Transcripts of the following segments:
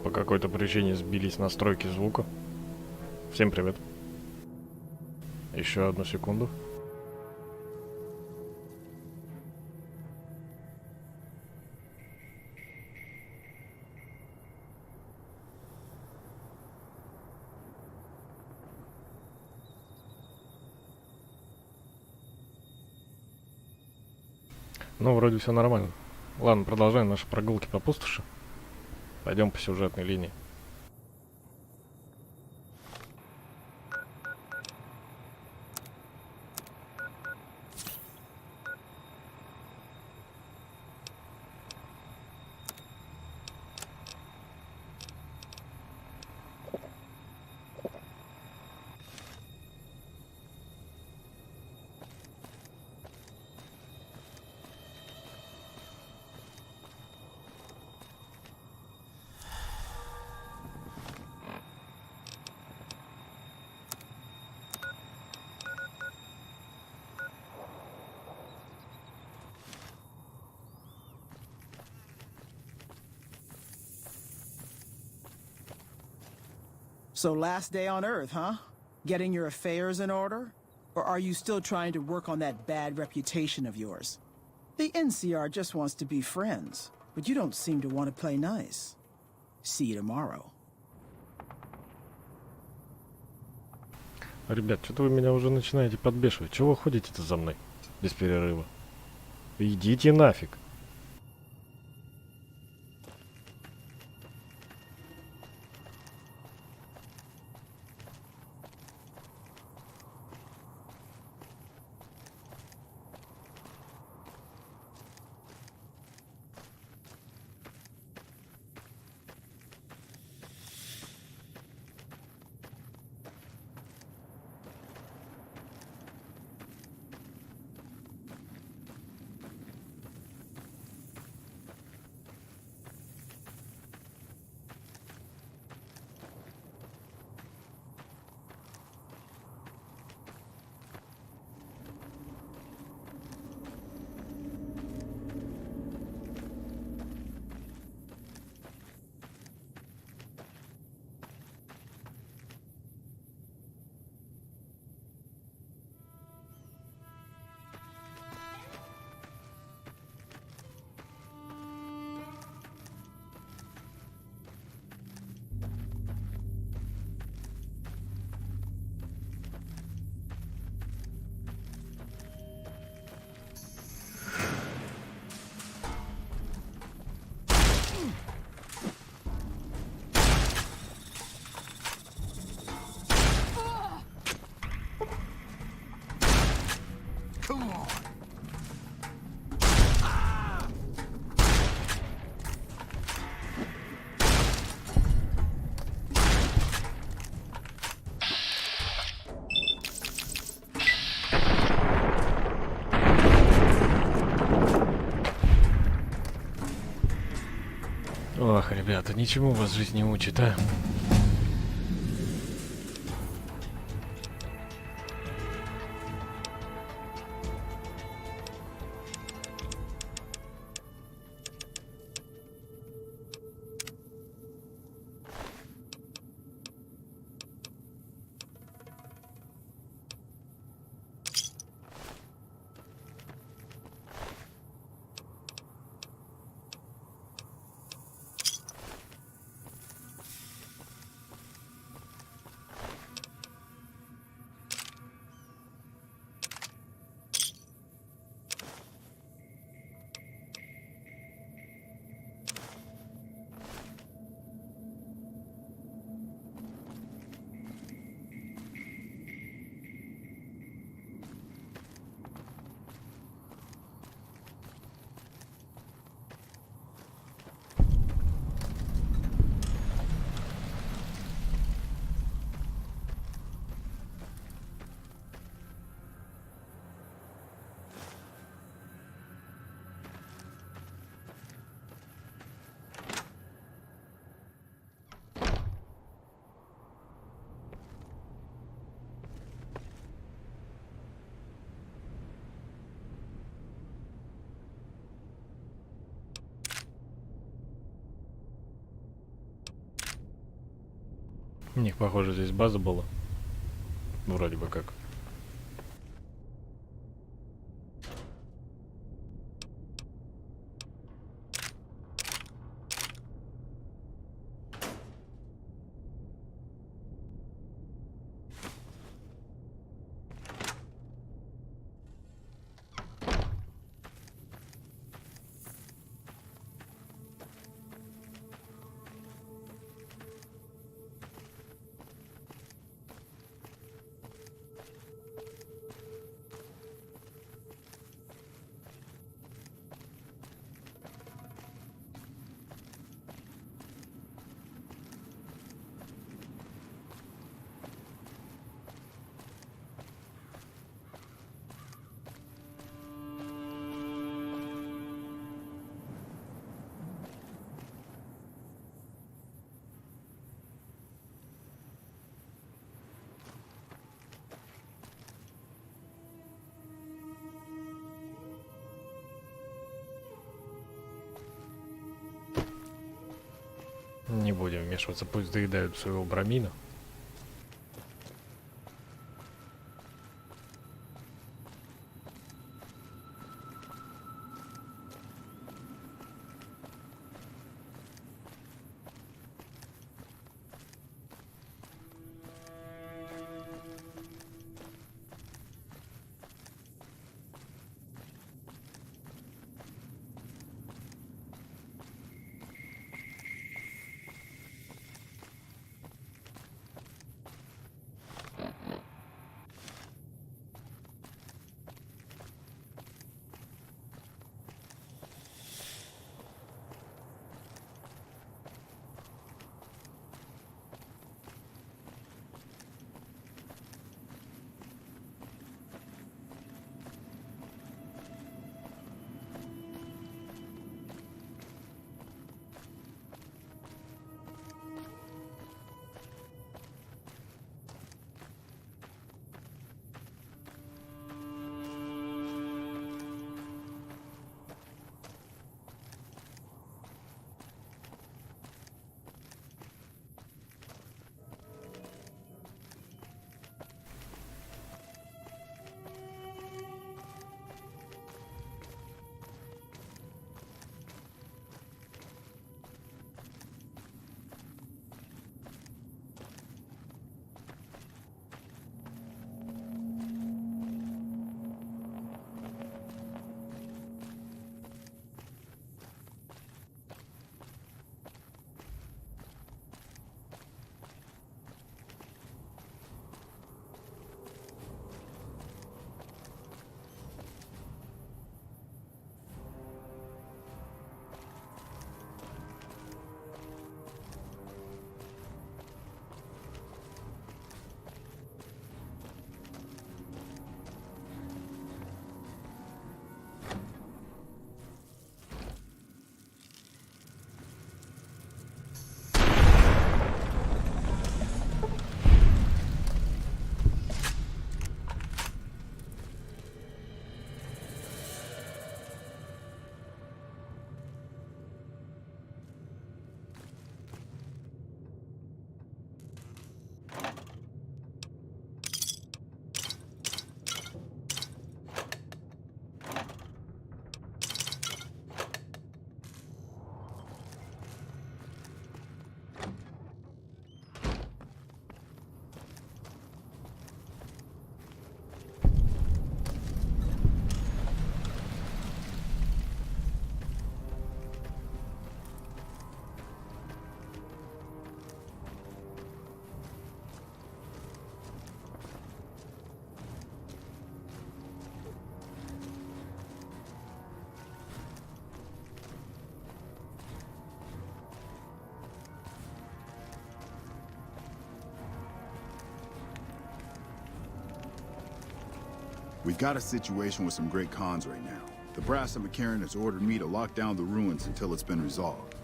По какой-то причине сбились настройки звука. Всем привет. Еще одну секунду. Ну, вроде все нормально. Ладно, продолжаем наши прогулки по пустоши. Пойдем по сюжетной линии. So last day on Earth, huh? Getting your affairs in order? Or are you still trying to work on that bad reputation of yours? The NCR just wants to be friends, but you don't seem to want to play nice. See you tomorrow. Ребят, что-то вы меня уже начинаете подбешивать. Чего вы ходите-то за мной без перерыва? Идите нафиг. Ох, ребята, ничему вас жизнь не учит, а? У них, похоже, здесь база была. Вроде бы как. Не будем вмешиваться, пусть доедают своего брамина. We've got a situation with some great cons right now. The brass of McCarran has ordered me to lock down the ruins until it's been resolved.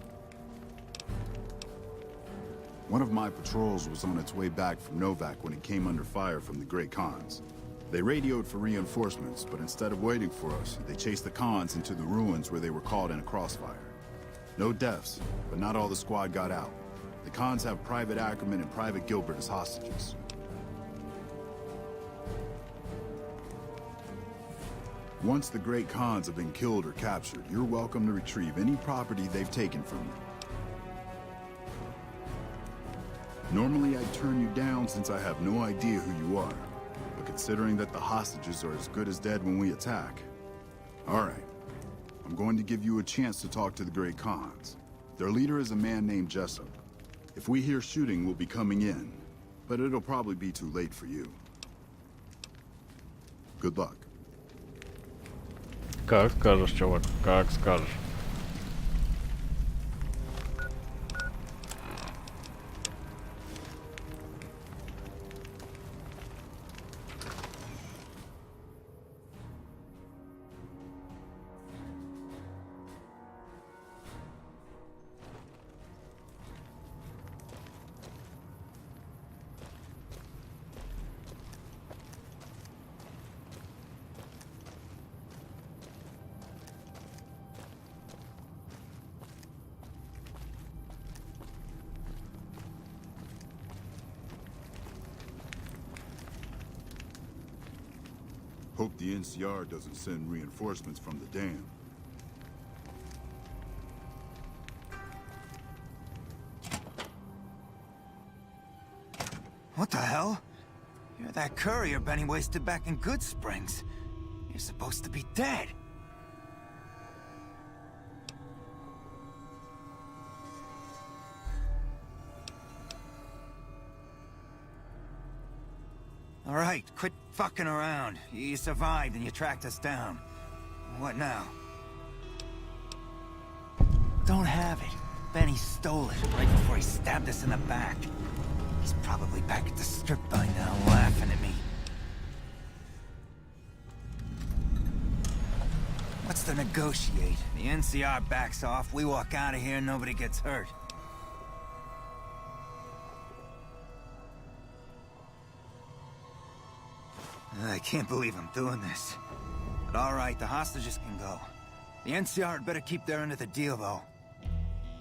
One of my patrols was on its way back from Novak when it came under fire from the Great Khans. They radioed for reinforcements, but instead of waiting for us, they chased the Khans into the ruins where they were caught in a crossfire. No deaths, but not all the squad got out. The Khans have Private Ackerman and Private Gilbert as hostages. Once the Great Khans have been killed or captured, you're welcome to retrieve any property they've taken from you. Normally I'd turn you down since I have no idea who you are, but considering that the hostages are as good as dead when we attack... Alright, I'm going to give you a chance to talk to the Great Khans. Their leader is a man named Jessup. If we hear shooting, we'll be coming in, but it'll probably be too late for you. Good luck. Как скажешь, чувак, как скажешь. Hope the NCR doesn't send reinforcements from the dam. What the hell? You're that courier Benny wasted back in Good Springs. You're supposed to be dead. All right, quit fucking around. You survived and you tracked us down. What now? Don't have it. Benny stole it right before he stabbed us in the back. He's probably back at the strip by now, laughing at me. What's to negotiate? The NCR backs off, we walk out of here, nobody gets hurt. I can't believe I'm doing this. But all right, the hostages can go. The NCR had better keep their end of the deal, though.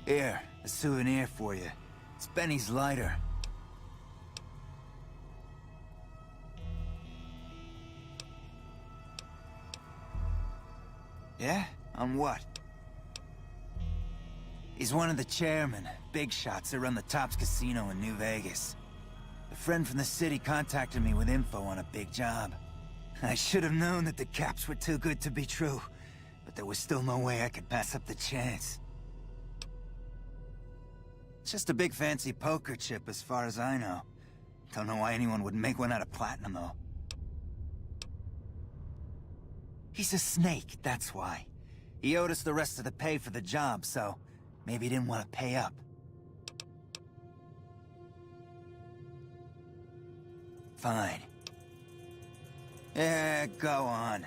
Here, a souvenir for you. It's Benny's lighter. Yeah? On what? He's one of the chairmen, big shots that run the Tops Casino in New Vegas. A friend from the city contacted me with info on a big job. I should have known that the caps were too good to be true, but there was still no way I could pass up the chance. It's just a big fancy poker chip as far as I know. Don't know why anyone would make one out of platinum, though. He's a snake, that's why. He owed us the rest of the pay for the job, so maybe he didn't want to pay up. Fine. Yeah, go on.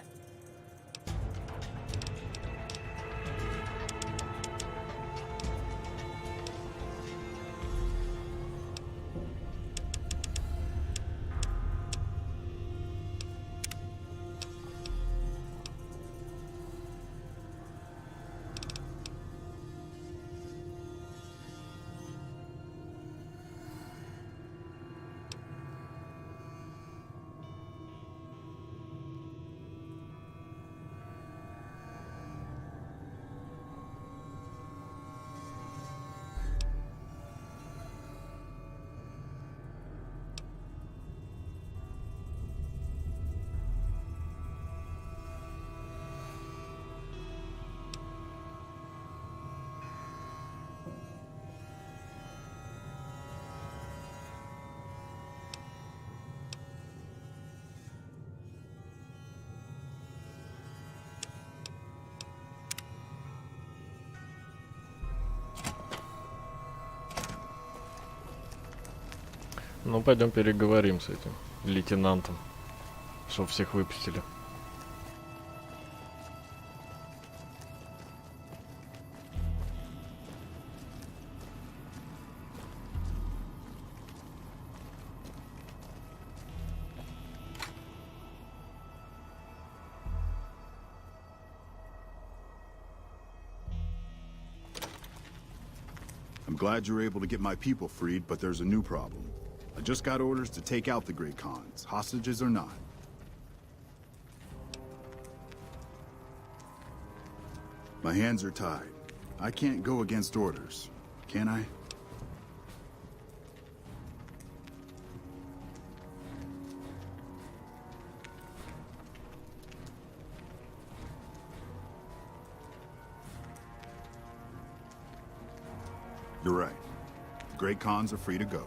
Ну, пойдем переговорим с этим лейтенантом, чтоб всех выпустили. I'm glad you're able to get my people freed, but there's a new problem. I just got orders to take out the Great Khans, hostages or not. My hands are tied. I can't go against orders, can I? You're right. The Great Khans are free to go.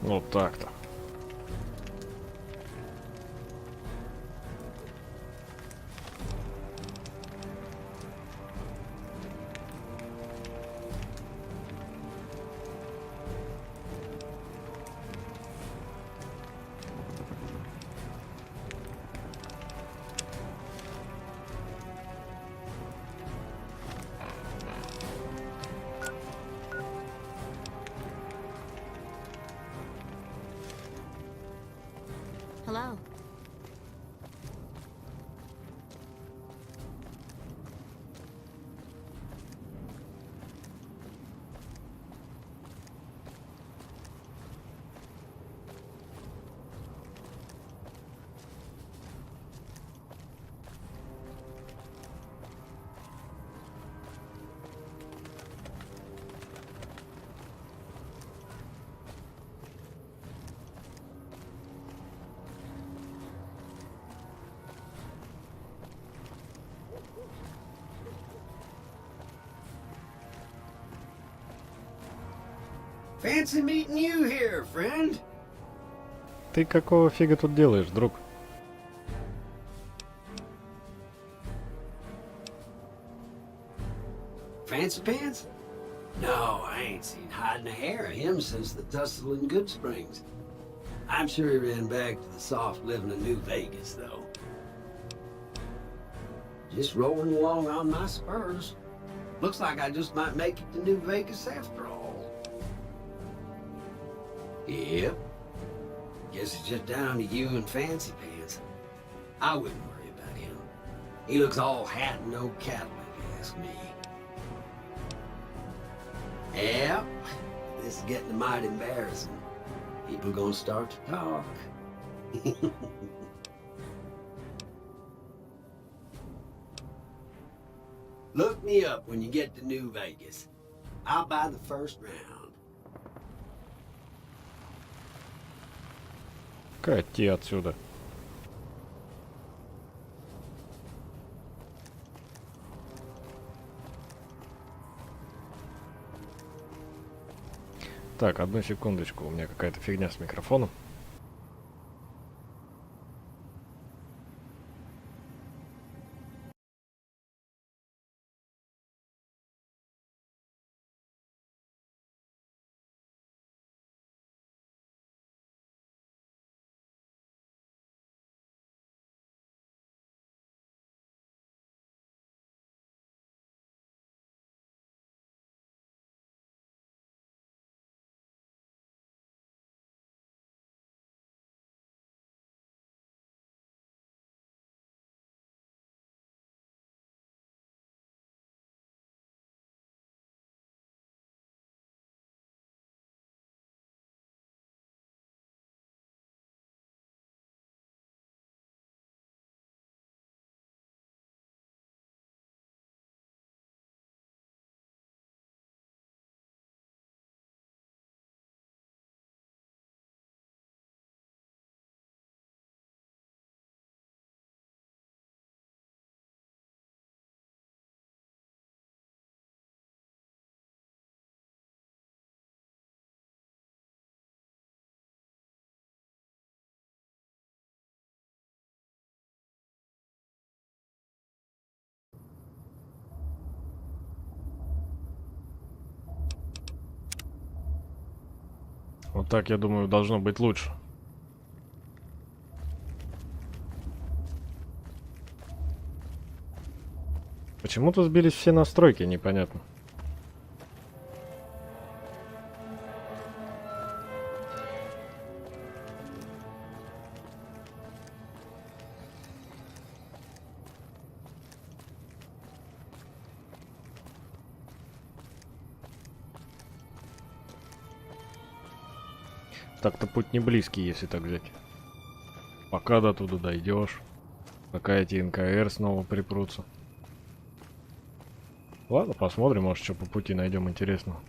Вот так-то. Hello. Fancy meeting you here, friend. Ты какого фига тут делаешь, друг? Fancy Pants? No, I ain't seen hiding a hair of him since the tussle in Good Springs. I'm sure he ran back to the soft living of New Vegas, though. Just rolling along on my spurs. Looks like I just might make it to New Vegas after all. Yep. Guess it's just down to you and Fancy Pants. I wouldn't worry about him. He looks all hat and no cattle, if you ask me. Yep. This is getting mighty embarrassing. People gonna start to talk. Look me up when you get to New Vegas. I'll buy the first round. Кати отсюда. Так, одну секундочку, у меня какая-то фигня с микрофоном. Вот так, я думаю, должно быть лучше. Почему-то сбились все настройки, непонятно. Так-то путь не близкий, если так взять. Пока до туда дойдешь. Пока эти НКР снова припрутся. Ладно, посмотрим, может, что по пути найдем интересного.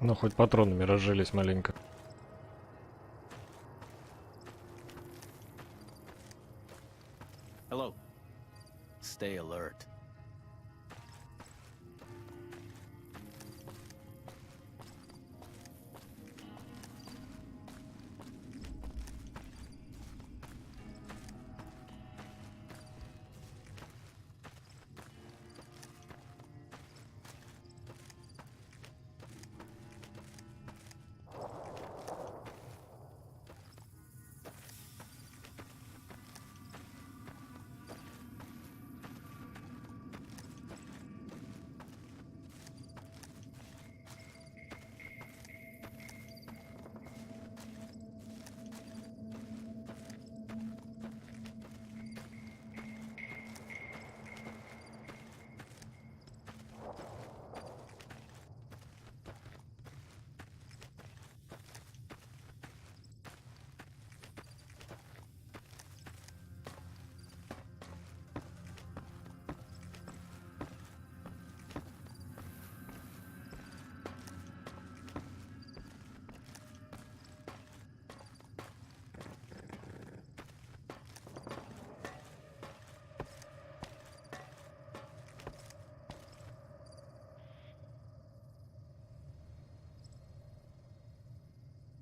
Ну, хоть патронами разжились маленько. Hello. Stay alert.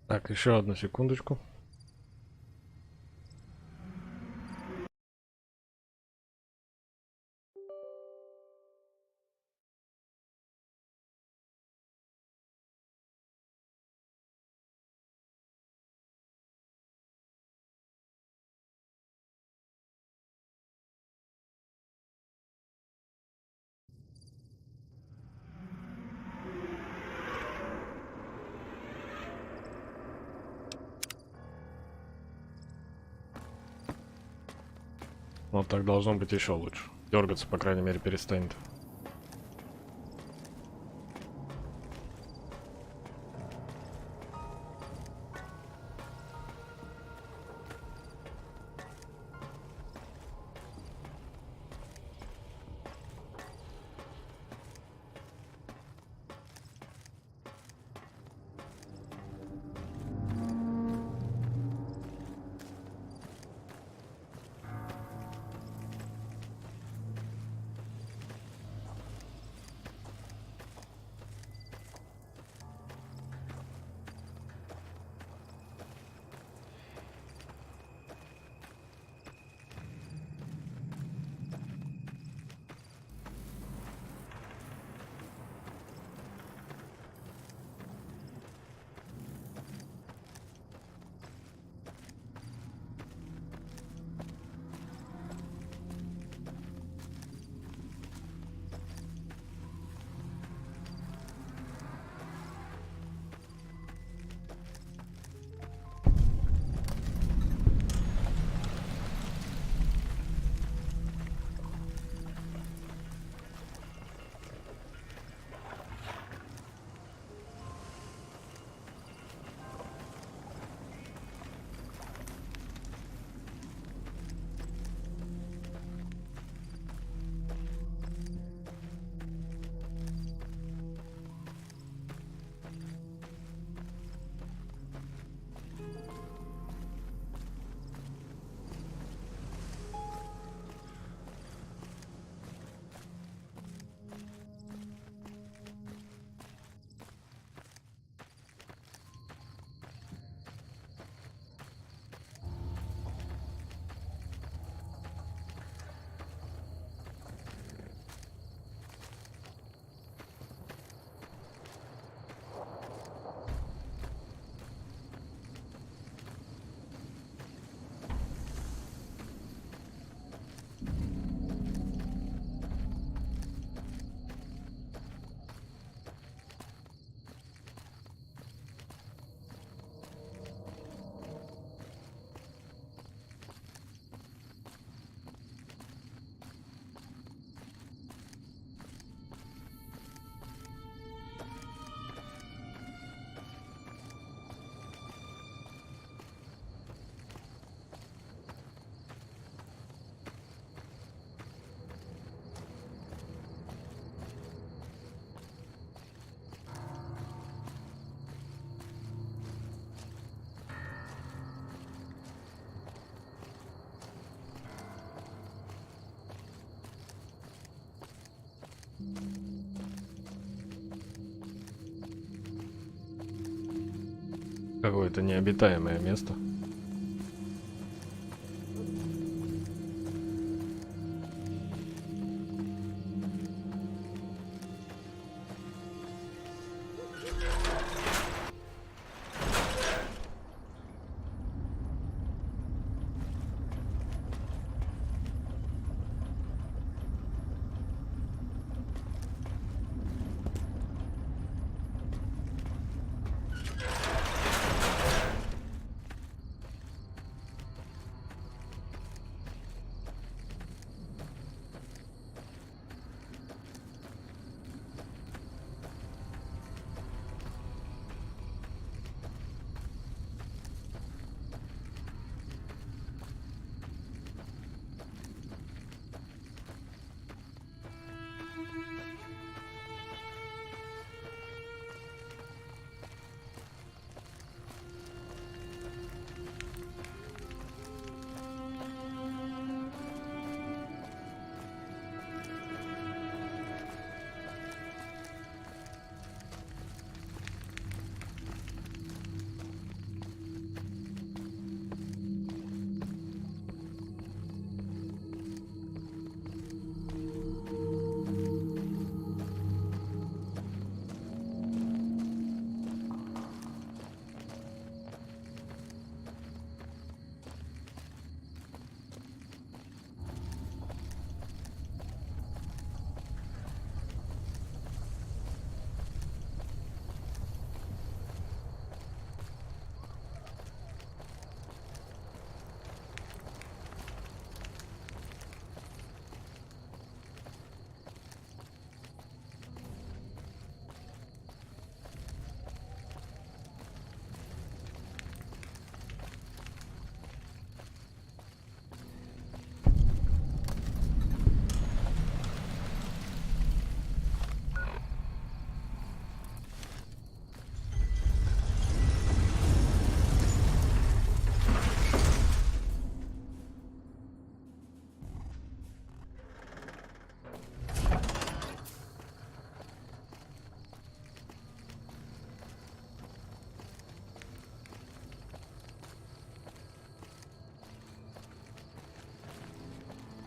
Так, еще одну секундочку. Вот так должно быть еще лучше. Дергаться, по крайней мере, перестанет. Какое-то необитаемое место.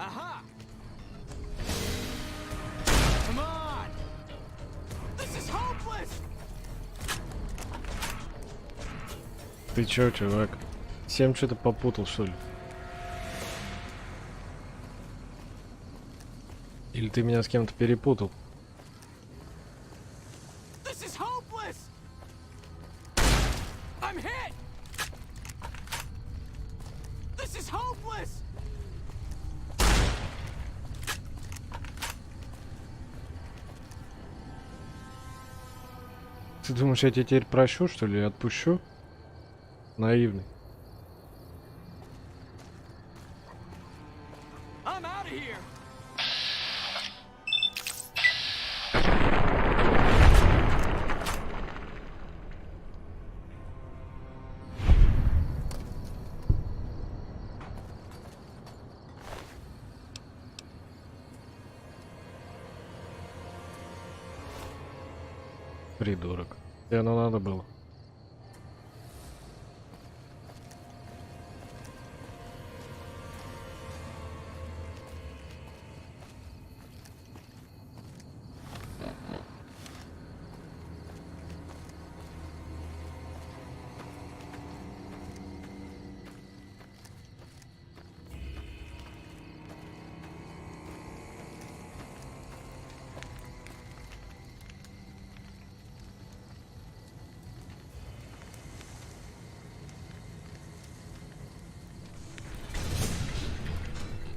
Aha! Come on! This is hopeless! Ты чё, чувак? Всем что-то попутал, что ли? Или ты меня с кем-то перепутал? This is hopeless! I'm hit! This is hopeless! Ты думаешь, я тебя теперь прощу, что ли, и отпущу? Наивный. I'm out of here! Придурок. И оно надо было.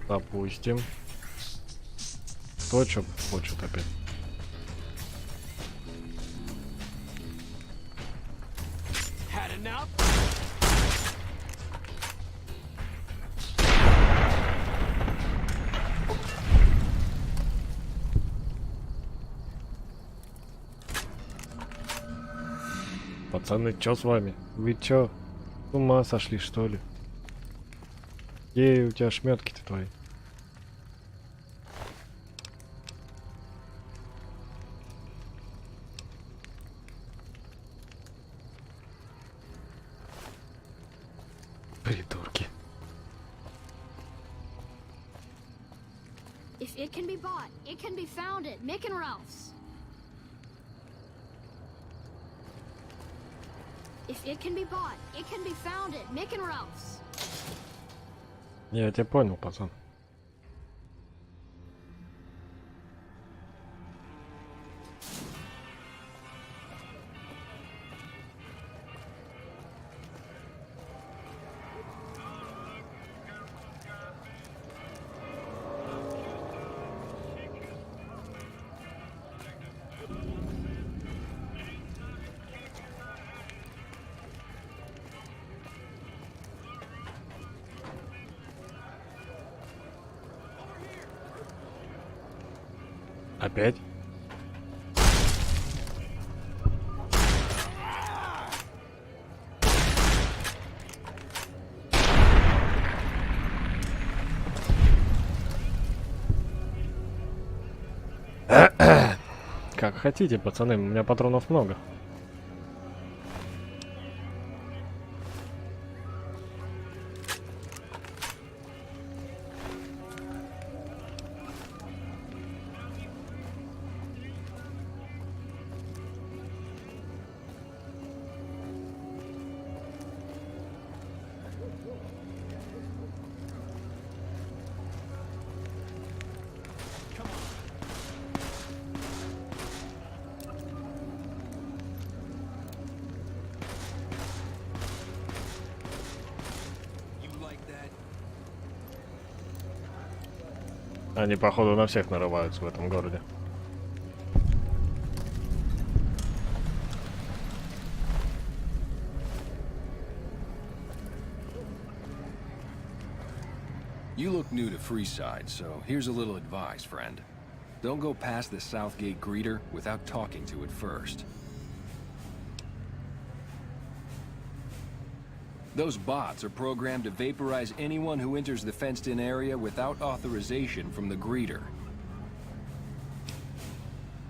Допустим. Кто что хочет опять? Had enough? Пацаны, чё с вами? Вы чё? С ума сошли, что ли? Где у тебя шметки-то твои? it can be bought, it can be found at Mick and Ralph's. If it can be bought, it can be found at Mick and Ralph's. Я тебя понял, пацан. Опять? Как хотите, пацаны, у меня патронов много. Они, походу, на всех нарываются в этом городе. You look new to Freeside, so here's a little advice, friend. Don't go past the Southgate greeter without talking to it first. Those bots are programmed to vaporize anyone who enters the fenced-in area without authorization from the greeter.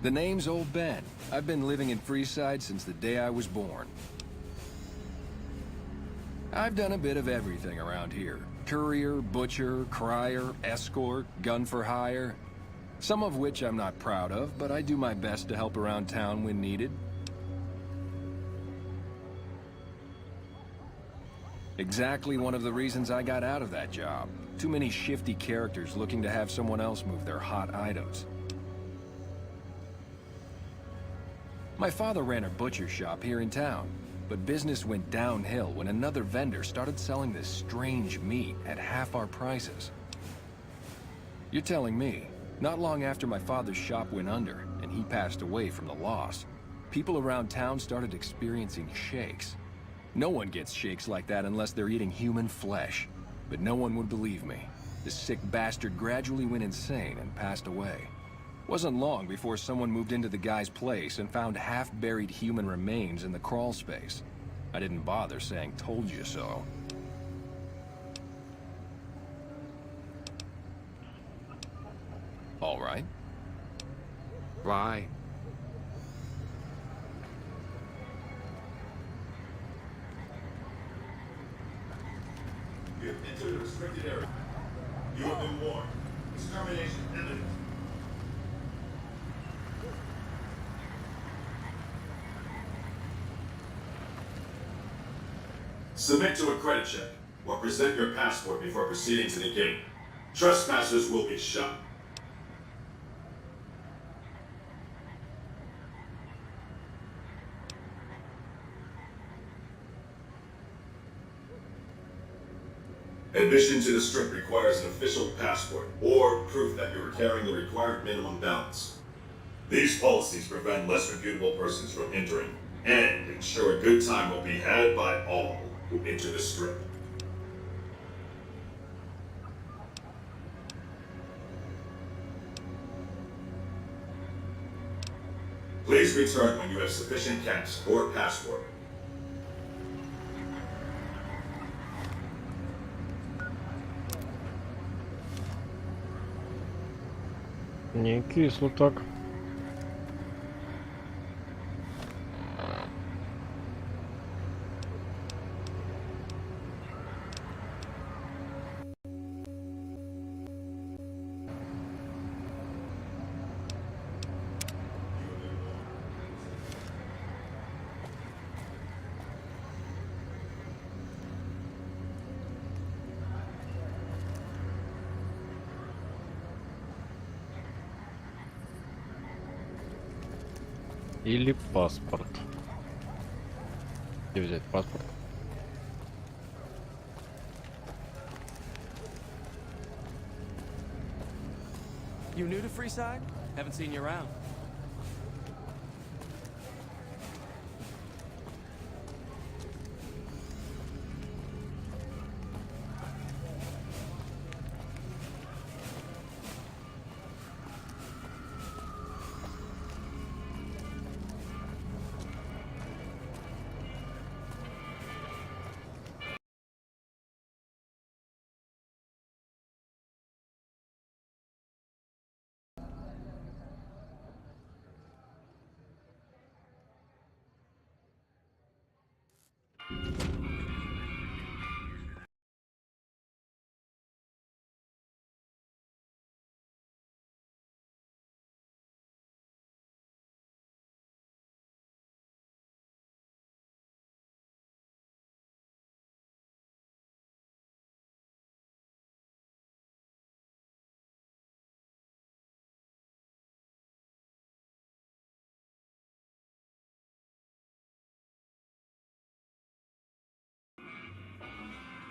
The name's Old Ben. I've been living in Freeside since the day I was born. I've done a bit of everything around here. Courier, butcher, crier, escort, gun for hire. Some of which I'm not proud of, but I do my best to help around town when needed. Exactly one of the reasons I got out of that job. Too many shifty characters looking to have someone else move their hot items. My father ran a butcher shop here in town, but business went downhill when another vendor started selling this strange meat at half our prices. You're telling me, not long after my father's shop went under and he passed away from the loss, people around town started experiencing shakes. No one gets shakes like that unless they're eating human flesh. But no one would believe me. The sick bastard gradually went insane and passed away. Wasn't long before someone moved into the guy's place and found half-buried human remains in the crawl space. I didn't bother saying "told you so." All right. Bye. You have entered a restricted area. You have been warned. Extermination imminent. Submit to a credit check, or present your passport before proceeding to the gate. Trespassers will be shot. Admission to the strip requires an official passport or proof that you are carrying the required minimum balance. These policies prevent less reputable persons from entering and ensure a good time will be had by all who enter the strip. Please return when you have sufficient cash or passport. Не кисло так. Или паспорт. Где взять паспорт? You new to Freeside? Haven't seen you around.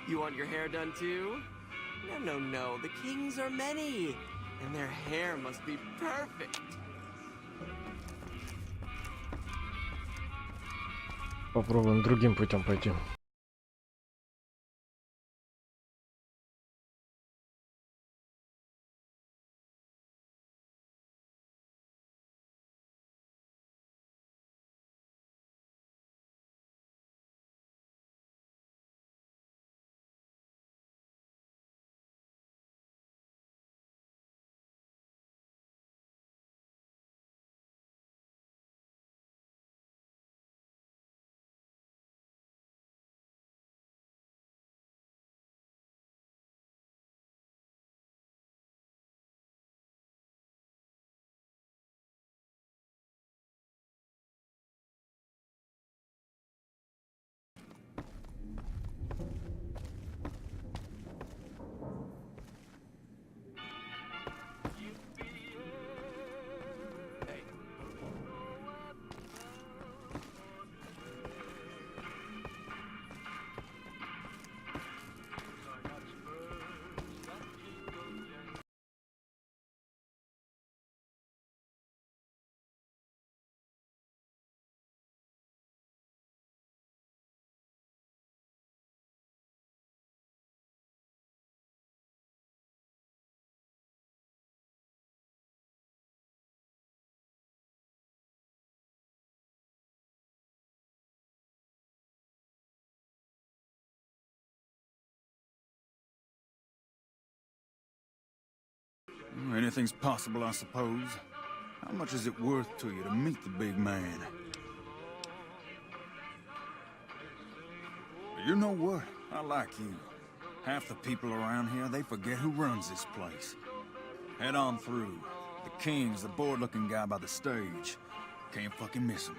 You want your hair done too? No. The kings are many, and their hair must be perfect. Попробуем другим путем пойти. Anything's possible, I suppose. How much is it worth to you to meet the big man? You know what? I like you. Half the people around here, they forget who runs this place. Head on through. The king's the bored-looking guy by the stage. Can't fucking miss him.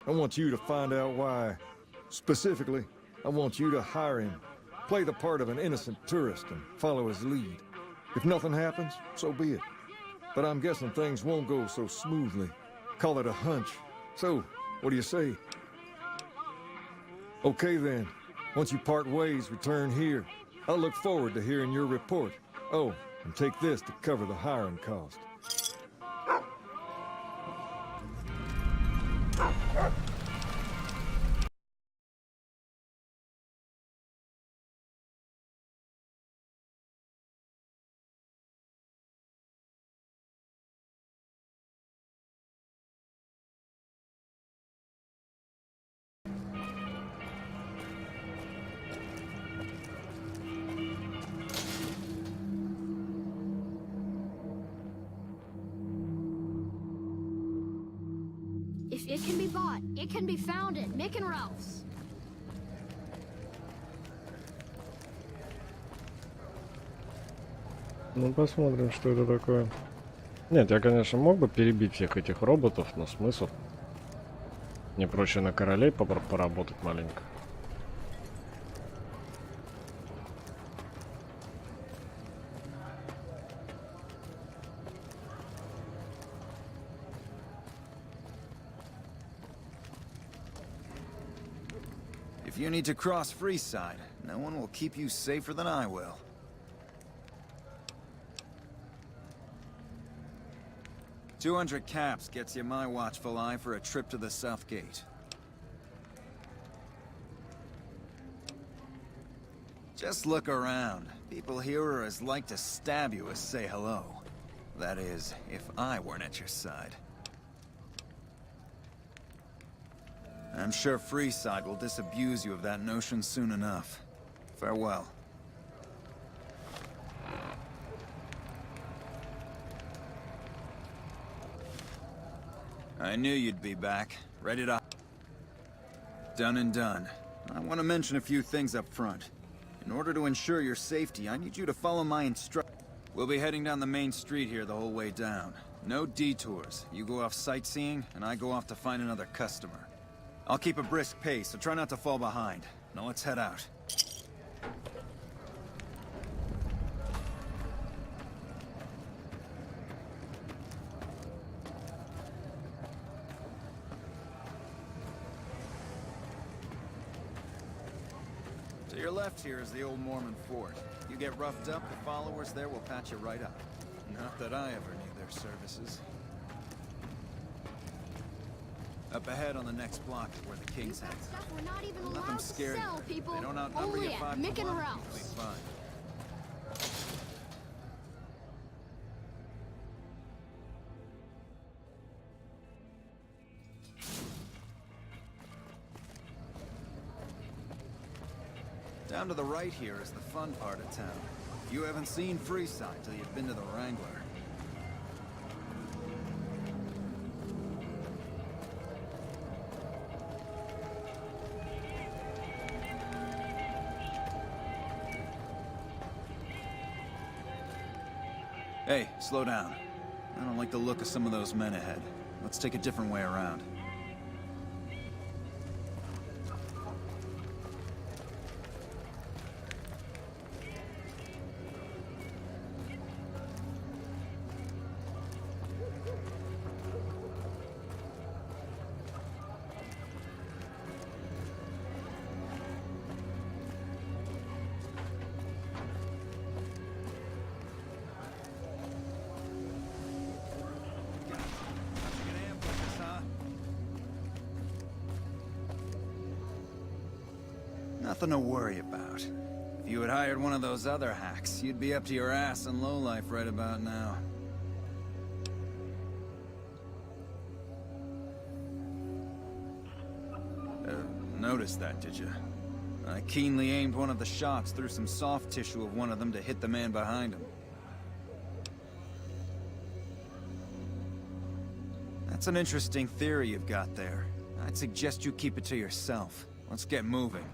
I want you to find out why. Specifically, I want you to hire him. Play the part of an innocent tourist and follow his lead. If nothing happens, so be it. but I'm guessing things won't go so smoothly. Call it a hunch. So, what do you say? Okay then. Once you part ways, return here. I'll look forward to hearing your report. Oh, and take this to cover the hiring cost. If it can be bought, it can be found at Mick and Ralph's. Ну, посмотрим, что это такое. Нет, я, конечно, мог бы перебить всех этих роботов, но смысл? Мне проще на королей поработать маленько. If you need to cross Freeside, no one will keep you safer than I will. $200 caps gets you my watchful eye for a trip to the South Gate. Just look around. People here are as like to stab you as say hello. That is, if I weren't at your side. I'm sure Freeside will disabuse you of that notion soon enough. Farewell. I knew you'd be back. Ready to... Done and done. I want to mention a few things up front. In order to ensure your safety, I need you to follow my instructions. We'll be heading down the main street here the whole way down. No detours. You go off sightseeing, and I go off to find another customer. I'll keep a brisk pace, so try not to fall behind. Now let's head out. To your left here is the old Mormon fort. You get roughed up, the followers there will patch you right up. Not that I ever need their services. Up ahead on the next block is where the King's head. Stuff we're not even Let them allowed to scare you. sell, people. They don't outnumber Only you at 5 Mick to and 1, Ralph's. you'll be fine. Down to the right here is the fun part of town. You haven't seen Freeside till you've been to the Wrangler. Hey, slow down. I don't like the look of some of those men ahead. Let's take a different way around. Nothing to worry about. If you had hired one of those other hacks, you'd be up to your ass in lowlife right about now. Noticed that, did you? I keenly aimed one of the shots through some soft tissue of one of them to hit the man behind him. That's an interesting theory you've got there. I'd suggest you keep it to yourself. Let's get moving.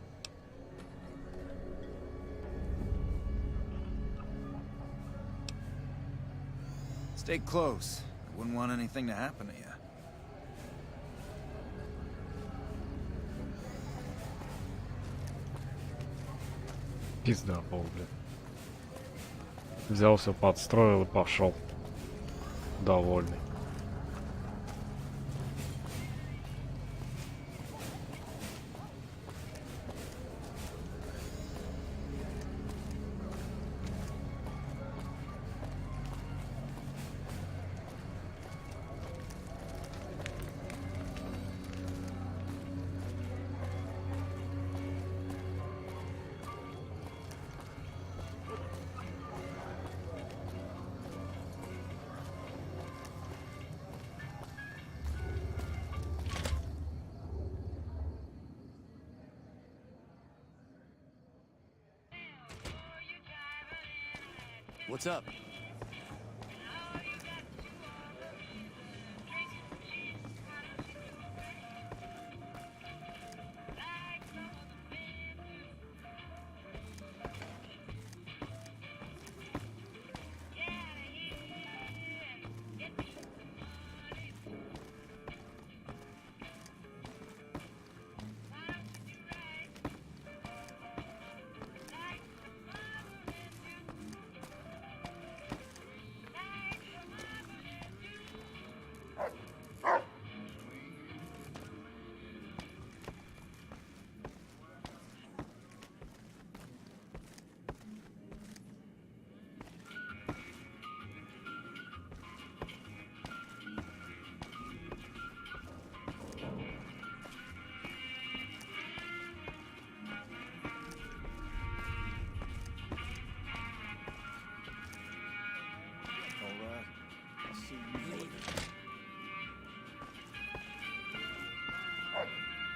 Stay close. I wouldn't want anything to happen to you. Пизда, пол, блядь. Взялся, подстроил и пошел. довольный. What's up?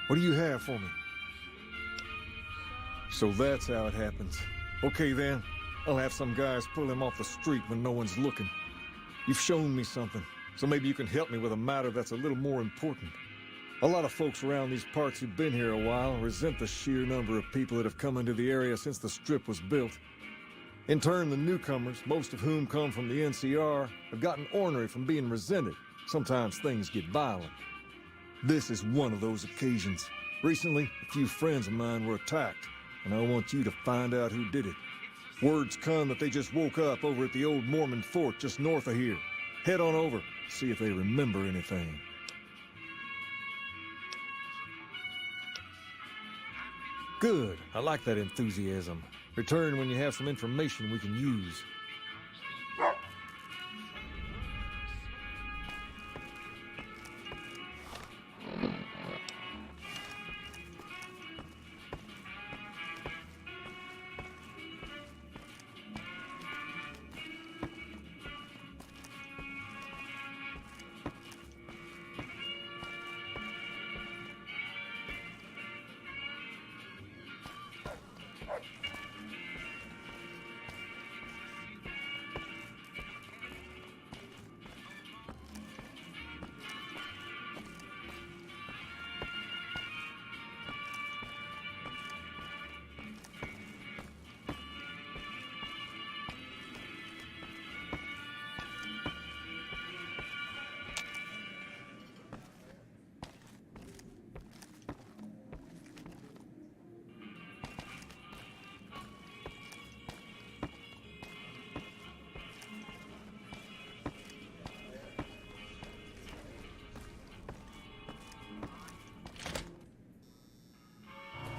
What do you have for me? So that's how it happens. Okay then, I'll have some guys pull him off the street when no one's looking. You've shown me something, so maybe you can help me with a matter that's a little more important. A lot of folks around these parts who've been here a while resent the sheer number of people that have come into the area since the Strip was built. In turn, the newcomers, most of whom come from the NCR, have gotten ornery from being resented. Sometimes things get violent. This is one of those occasions. Recently, a few friends of mine were attacked, and I want you to find out who did it. Word's come that they just woke up over at the old Mormon fort just north of here. Head on over, see if they remember anything. Good. I like that enthusiasm. Return when you have some information we can use.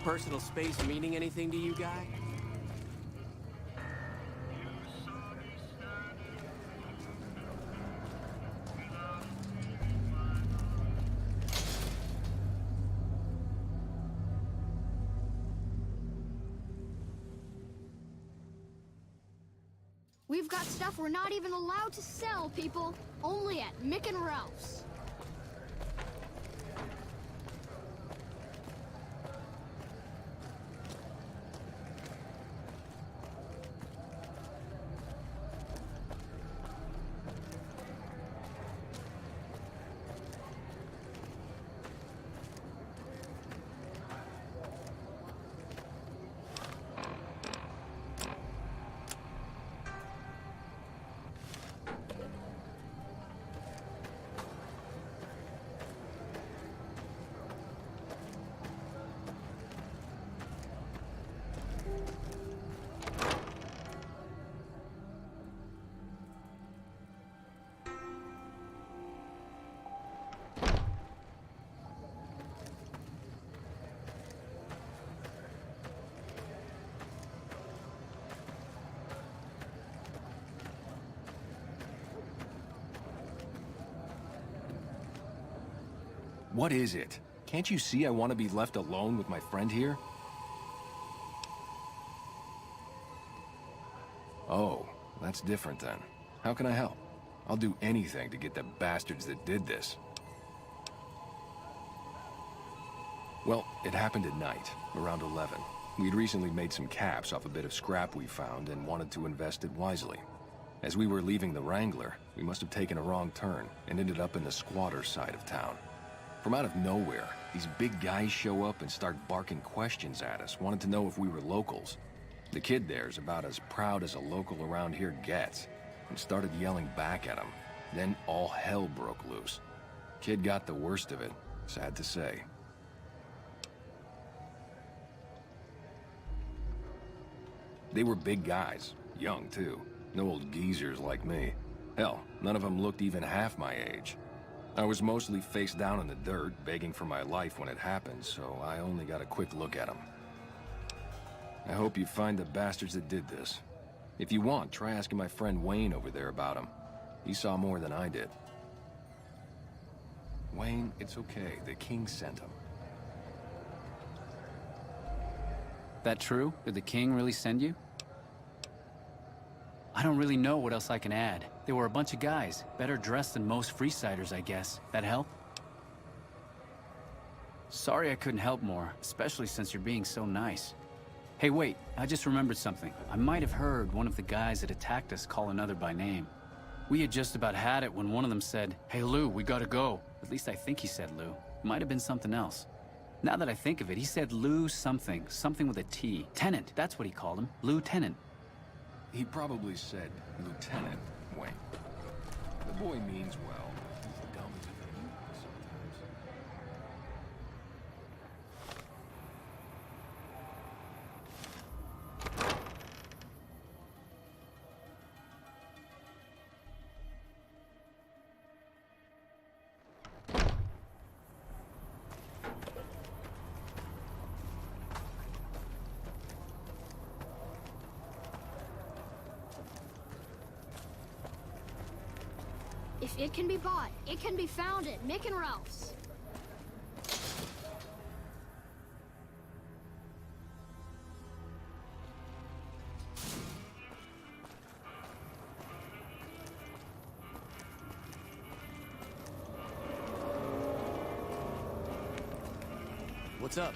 Personal space meaning anything to you, guy? We've got stuff we're not even allowed to sell, people. Only at Mick and Ralph's. What is it? Can't you see I want to be left alone with my friend here? Oh, that's different then. How can I help? I'll do anything to get the bastards that did this. Well, it happened at night, around 11. We'd recently made some caps off a bit of scrap we found and wanted to invest it wisely. As we were leaving the Wrangler, we must have taken a wrong turn and ended up in the squatter side of town. From out of nowhere, these big guys show up and start barking questions at us, wanted to know if we were locals. The kid there's about as proud as a local around here gets, and started yelling back at him. Then all hell broke loose. Kid got the worst of it, sad to say. They were big guys, young too. No old geezers like me. Hell, none of them looked even half my age. I was mostly face down in the dirt, begging for my life when it happened, so I only got a quick look at them. I hope you find the bastards that did this. If you want, try asking my friend Wayne over there about him. He saw more than I did. Wayne, it's okay. The king sent him. That true? Did the king really send you? I don't really know what else I can add. They were a bunch of guys, better dressed than most Freesiders, I guess. That help? Sorry I couldn't help more, especially since you're being so nice. Hey, wait, I just remembered something. I might have heard one of the guys that attacked us call another by name. We had just about had it when one of them said, "Hey Lou, we gotta go." At least I think he said Lou. Might have been something else. Now that I think of it, he said Lou something with a T. Tenant, that's what he called him. Lieutenant. He probably said Lieutenant Wayne. The boy means well. He's dumb as a fiend sometimes. If it can be bought, it can be found at Mick and Ralph's. What's up?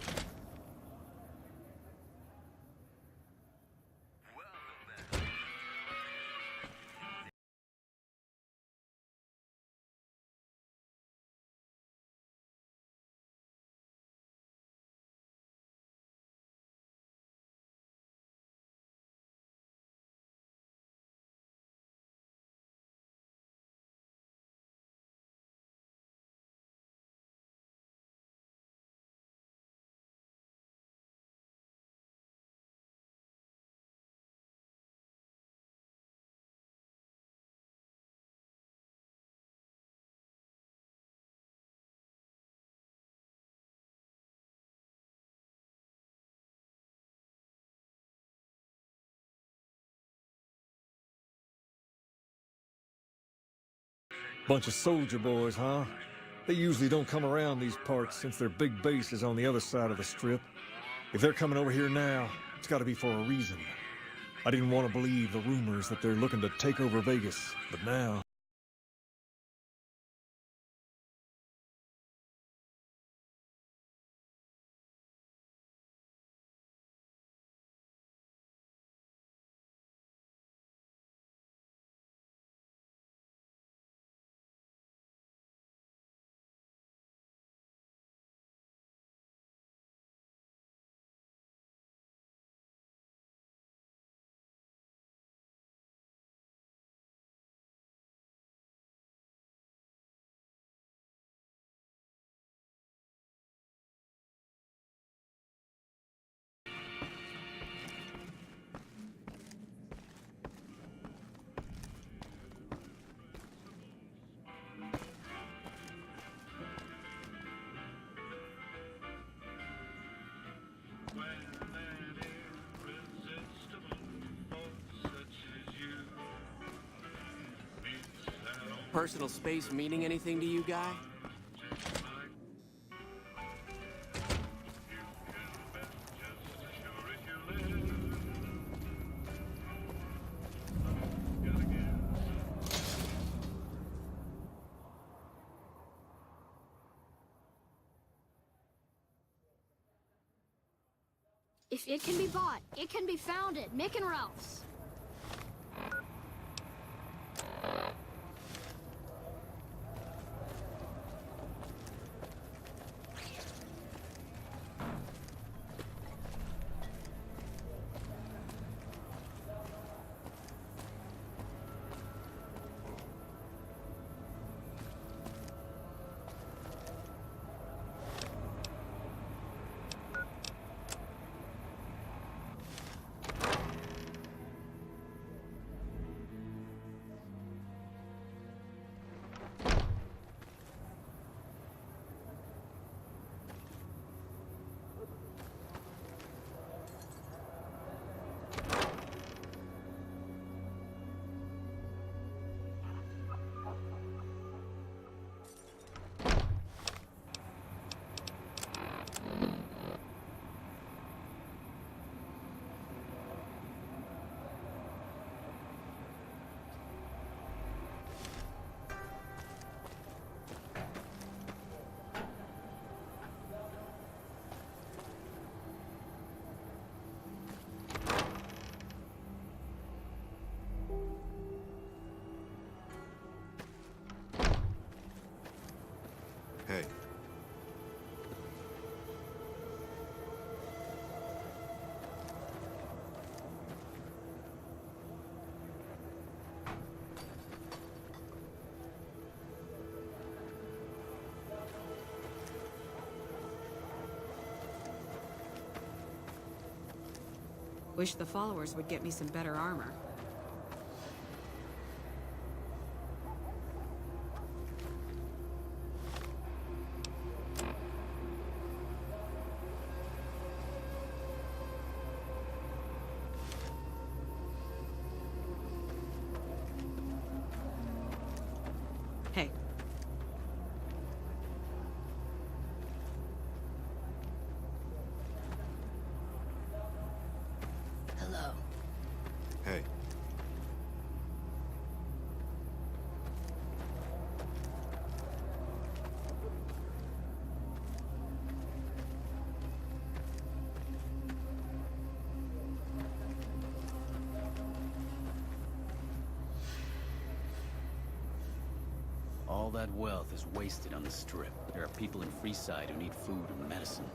Bunch of soldier boys, huh? They usually don't come around these parts since their big base is on the other side of the strip. If they're coming over here now, it's gotta be for a reason. I didn't want to believe the rumors that they're looking to take over Vegas, but now... Personal space meaning anything to you, guy? If it can be bought, it can be found at Mick and Ralph's. Hey. Wish the followers would get me some better armor. Hey. Hello. Hey. All that wealth is wasted on the Strip. There are people in Freeside who need food and medicine.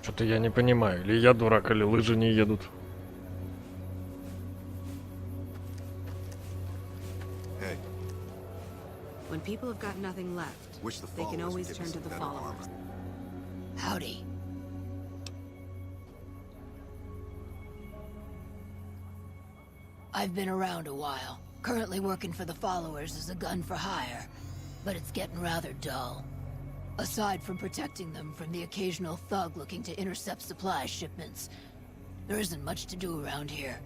Что-то я не понимаю. Или я дурак, или лыжи не едут. Hey. When people have got nothing left, Wish the they can followers always would give turn me to some the better followers. armor. Howdy. I've been around a while. Currently working for the followers as a gun for hire, but it's getting rather dull. Aside from protecting them from the occasional thug looking to intercept supply shipments, there isn't much to do around here.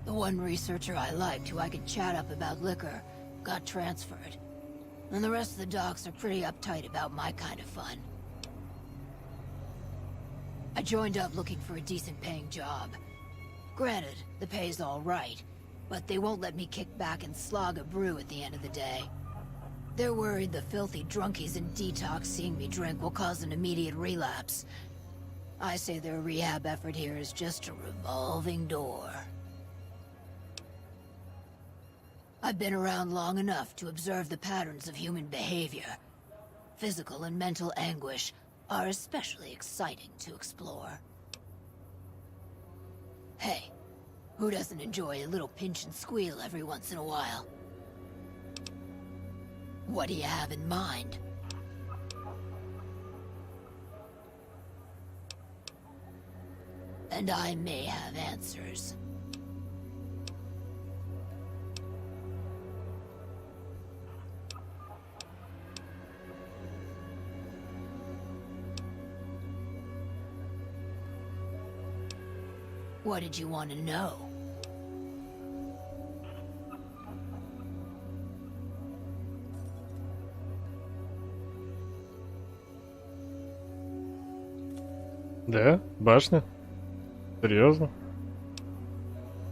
The one researcher I liked who I could chat up about liquor got transferred. And the rest of the docs are pretty uptight about my kind of fun. I joined up looking for a decent paying job. Granted, the pay's all right, but they won't let me kick back and slog a brew at the end of the day. They're worried the filthy drunkies in detox seeing me drink will cause an immediate relapse. I say their rehab effort here is just a revolving door. I've been around long enough to observe the patterns of human behavior. Physical and mental anguish are especially exciting to explore. Hey, who doesn't enjoy a little pinch and squeal every once in a while? What do you have in mind? And I may have answers. What did you want to know? Да? Башня? Серьезно?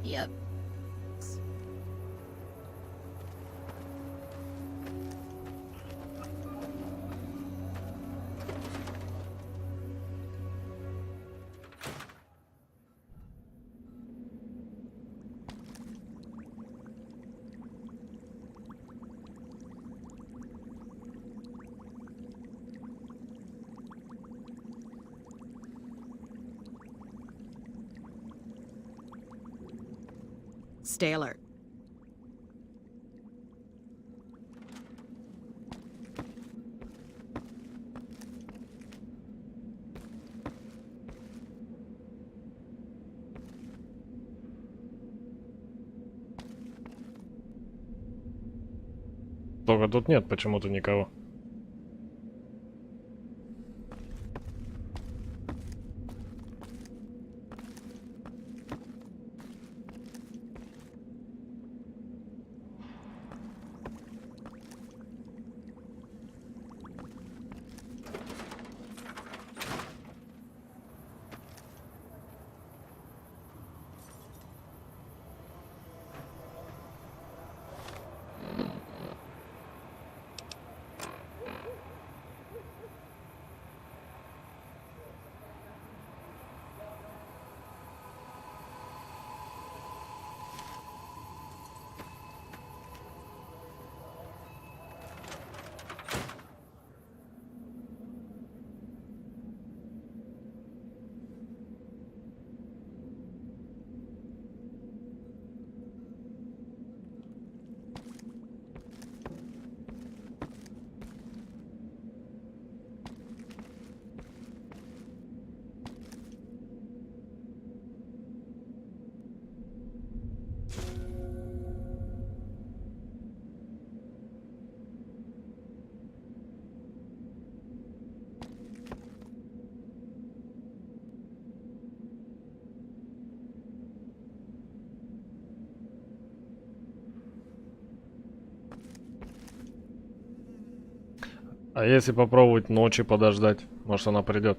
Yep. Stay alert. Только тут нет почему-то никого. А если попробовать ночи подождать, может она придет?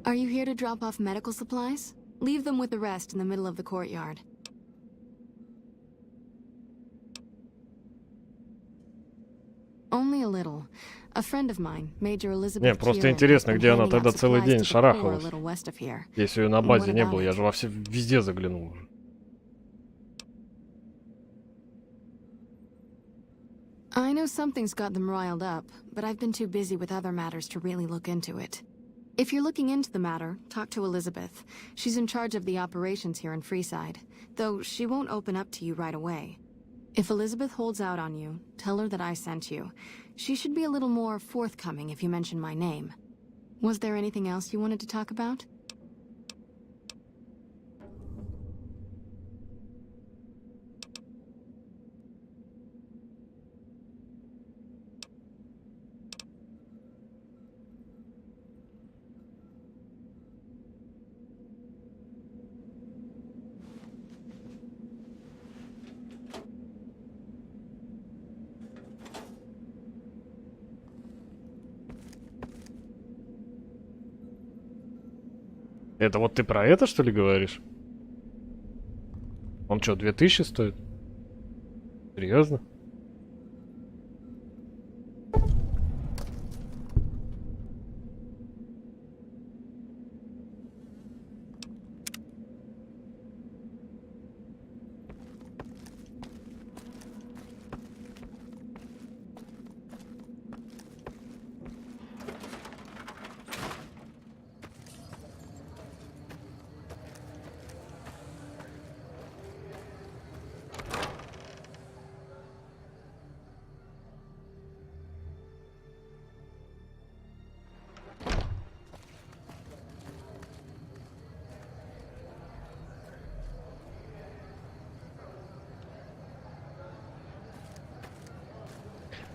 Are you here to drop off medical supplies? Leave them with the rest in the middle of the courtyard. Only a little. A friend of mine, Major Elizabeth. Не, просто интересно, где она тогда целый день шарахалась. Если ее на базе не было, я же везде заглянул уже. I know something's got them riled up, but I've been too busy with other matters to really look into it. If you're looking into the matter, talk to Elizabeth. She's in charge of the operations here in Freeside, though she won't open up to you right away. If Elizabeth holds out on you, tell her that I sent you. She should be a little more forthcoming if you mention my name. Was there anything else you wanted to talk about? Это вот ты про это, что ли, говоришь? Он что, 2000 стоит? Серьезно?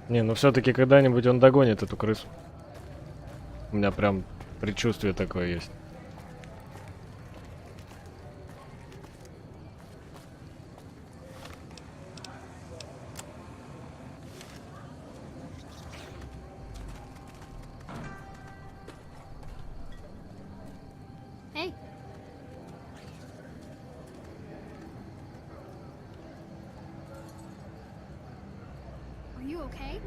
Не, ну все-таки когда-нибудь он догонит эту крысу. У меня прям предчувствие такое есть. you okay?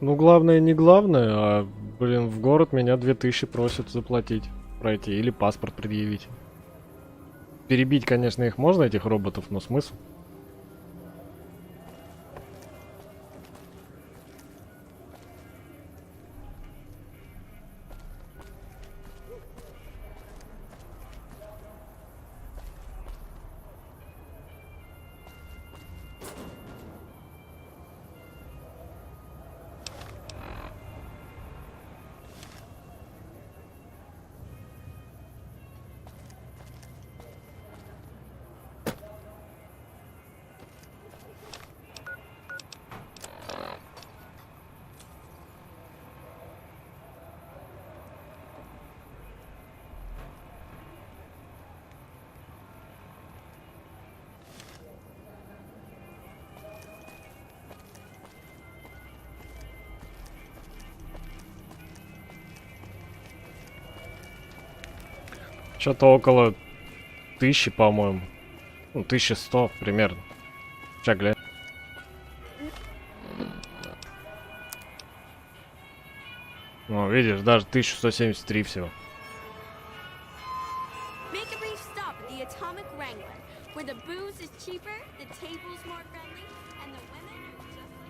Ну, главное не главное, а, блин, в город меня 2000 просят заплатить, пройти, или паспорт предъявить. Перебить, конечно, их можно, этих роботов, но смысл? Что-то около 1000, по-моему. Ну, 1100 примерно. Сейчас глянь. Ну, видишь, даже 1173 всего. Make a brief stop at the Atomic Wrangler, where the booze is cheaper, the table's more friendly, and the women are just like...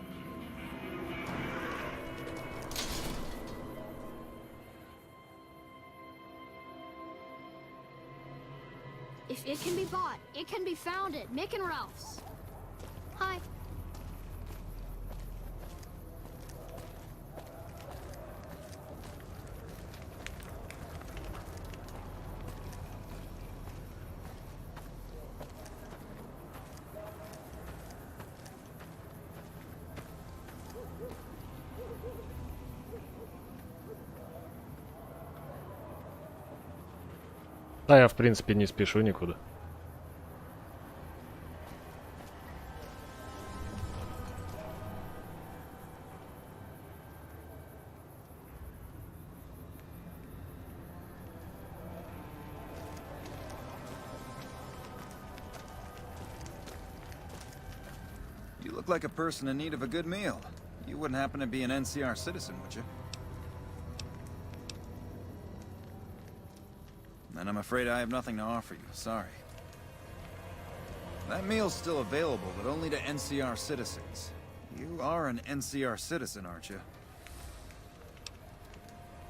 If it can be bought, it can be found at Mick and Ralph's. Hi. Да, я в принципе не спешу никуда. You look like a person in need of a good meal. You wouldn't happen to be an NCR citizen, would you? Then I'm afraid I have nothing to offer you. Sorry. That meal's still available, but only to NCR citizens. You are an NCR citizen, aren't you?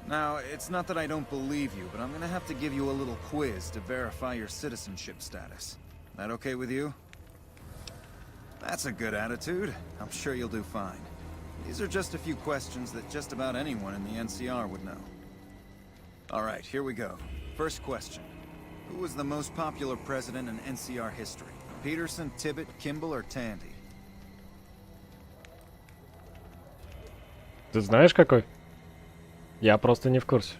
Now, it's not that I don't believe you, but I'm gonna have to give you a little quiz to verify your citizenship status. That okay with you? That's a good attitude. I'm sure you'll do fine. These are just a few questions that just about anyone in the NCR would know. Alright, here we go. First question. Who was the most popular president in NCR history? Peterson, Tibbet, Kimball, or Tandy? Ты знаешь какой? Я просто не в курсе.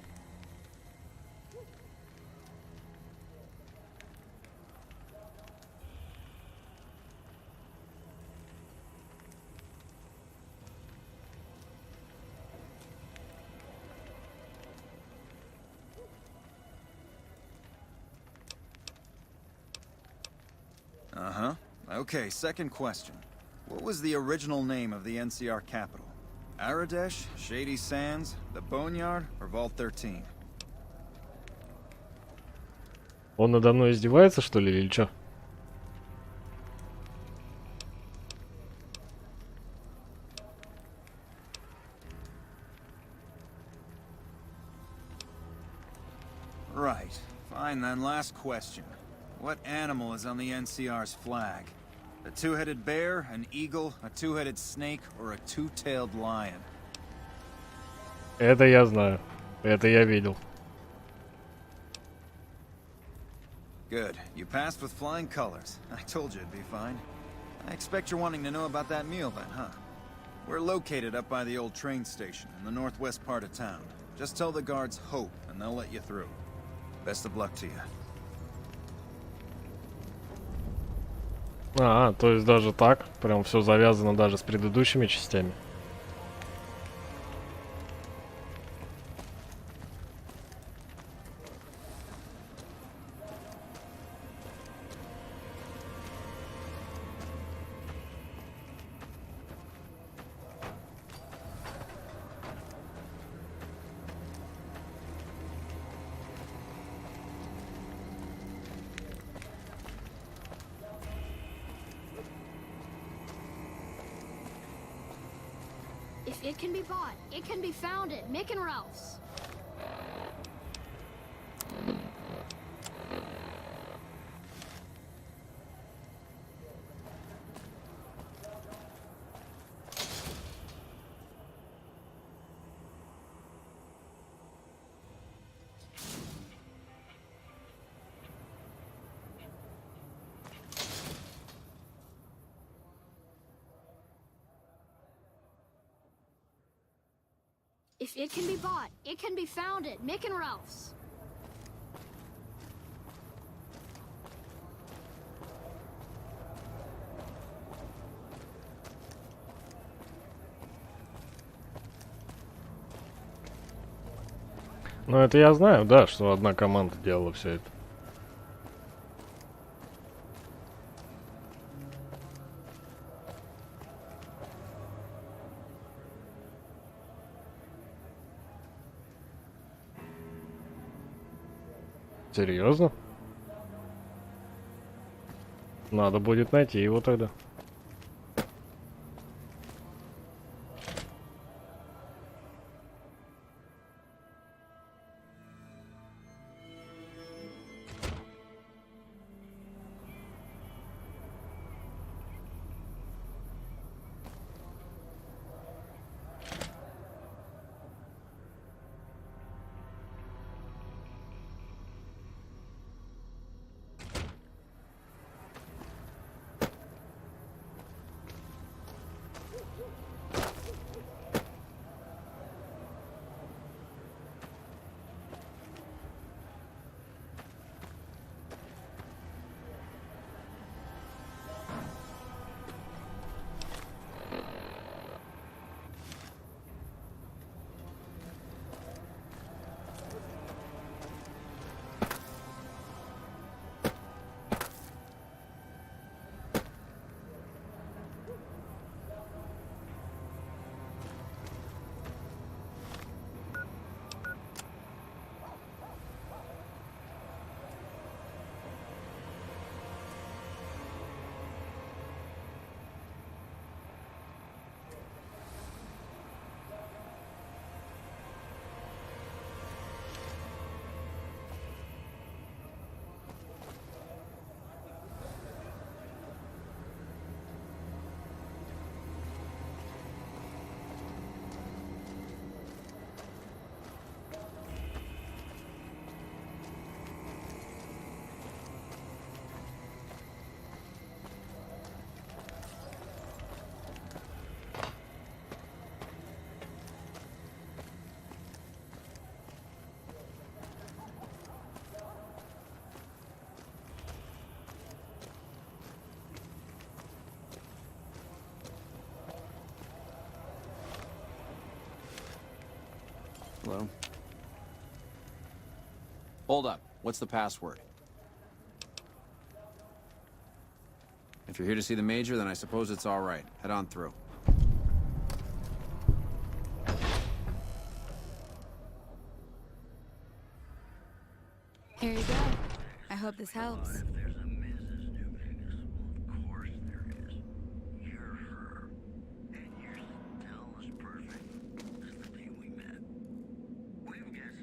Uh-huh. Okay, second question. What was the original name of the NCR capital? Aradesh, Shady Sands, the Boneyard, or Vault 13? Он надо мной издевается, что ли, или чё? Right. Fine then, last question. What animal is on the NCR's flag? A two-headed bear, an eagle, a two-headed snake, or a two-tailed lion? Это я знаю. Это я видел. Good. You passed with flying colors. I told you it'd be fine. I expect you're wanting to know about that meal then, huh? We're located up by the old train station in the northwest part of town. Just tell the guards Hope, and they'll let you through. Best of luck to you. То есть даже так? Прям все завязано даже с предыдущими частями. If it can be bought, it can be found at Mick and Ralph's. If it can be bought, it can be found at Mick and Ralph's. Ну это я знаю, да, что одна команда делала все это. Серьезно? Надо будет найти его тогда. Hello? Hold up. What's the password? If you're here to see the Major, then I suppose it's all right. Head on through. Here you go. I hope this helps.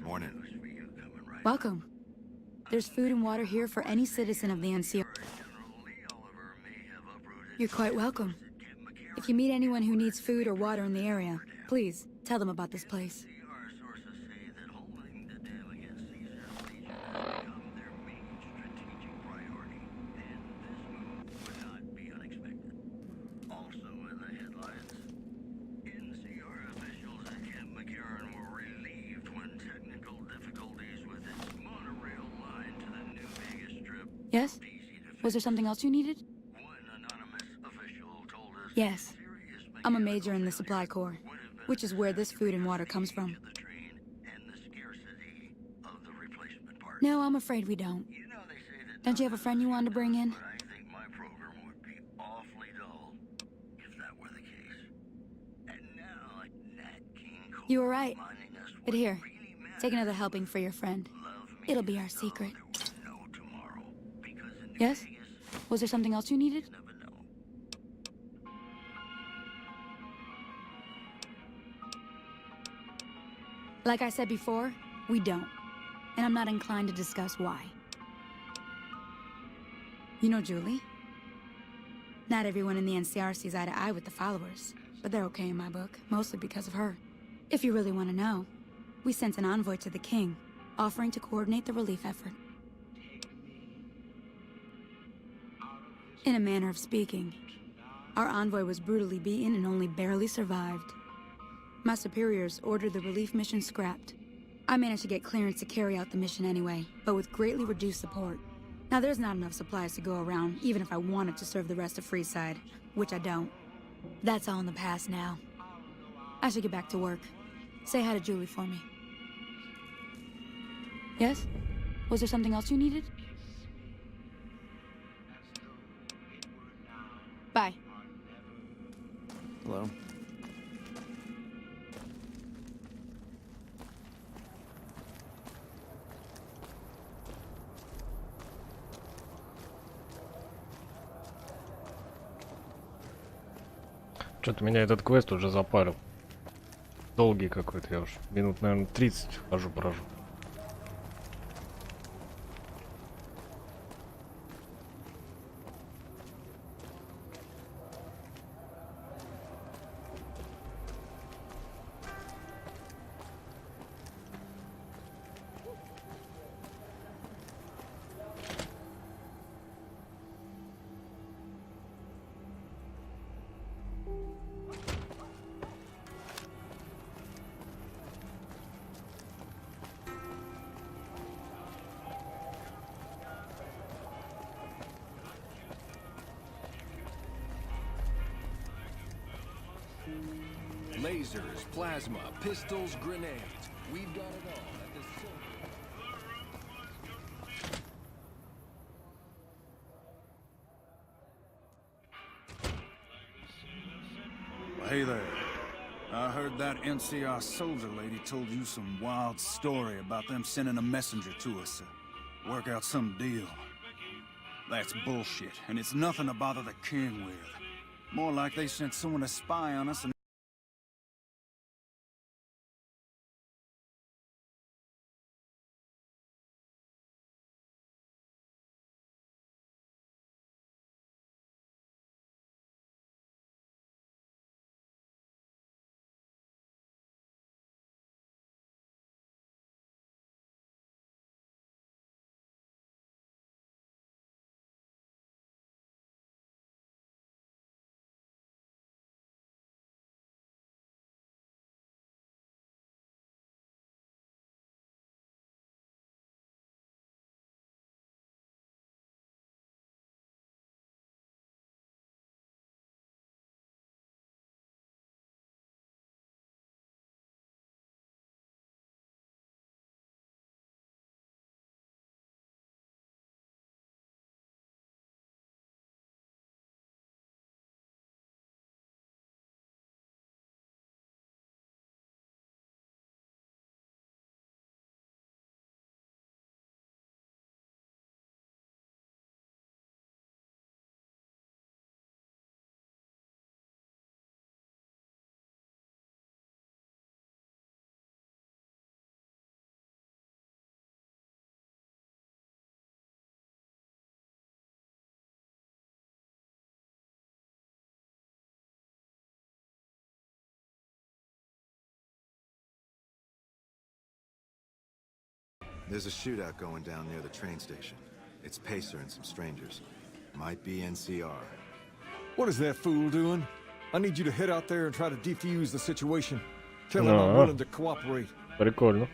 Morning. Welcome. There's food and water here for any citizen of the NCR. You're quite welcome. If you meet anyone who needs food or water in the area, please tell them about this place. Yes? Was there something else you needed? Yes. I'm a major in the Supply Corps, which is where this food and water comes from. No, I'm afraid we don't. Don't you have a friend you wanted to bring in? You were right. But here, take another helping for your friend. It'll be our secret. Yes? Was there something else you needed? Like I said before, we don't. And I'm not inclined to discuss why. You know Julie? Not everyone in the NCR sees eye to eye with the followers, but they're okay in my book, mostly because of her. If you really want to know, we sent an envoy to the king, offering to coordinate the relief effort. In a manner of speaking, our envoy was brutally beaten and only barely survived. My superiors ordered the relief mission scrapped. I managed to get clearance to carry out the mission anyway, but with greatly reduced support. Now there's not enough supplies to go around, even if I wanted to serve the rest of Freeside, which I don't. That's all in the past now. I should get back to work. Say hi to Julie for me. Yes? Was there something else you needed? Bye. Hello. Что-то меня этот квест уже запарил. Долгий какой-то, я уж минут, наверное, 30 хожу, брожу. Lasers, plasma, pistols, grenades. We've got it all at the Hey there. I heard that NCR soldier lady told you some wild story about them sending a messenger to us to work out some deal. That's bullshit, and it's nothing to bother the king with. More like they sent someone to spy on us and... There's a shootout going down near the train station. It's Pacer and some strangers. Might be NCR. What is that fool doing? I need you to head out there and try to defuse the situation. Tell him I'm willing to cooperate. Прикольно.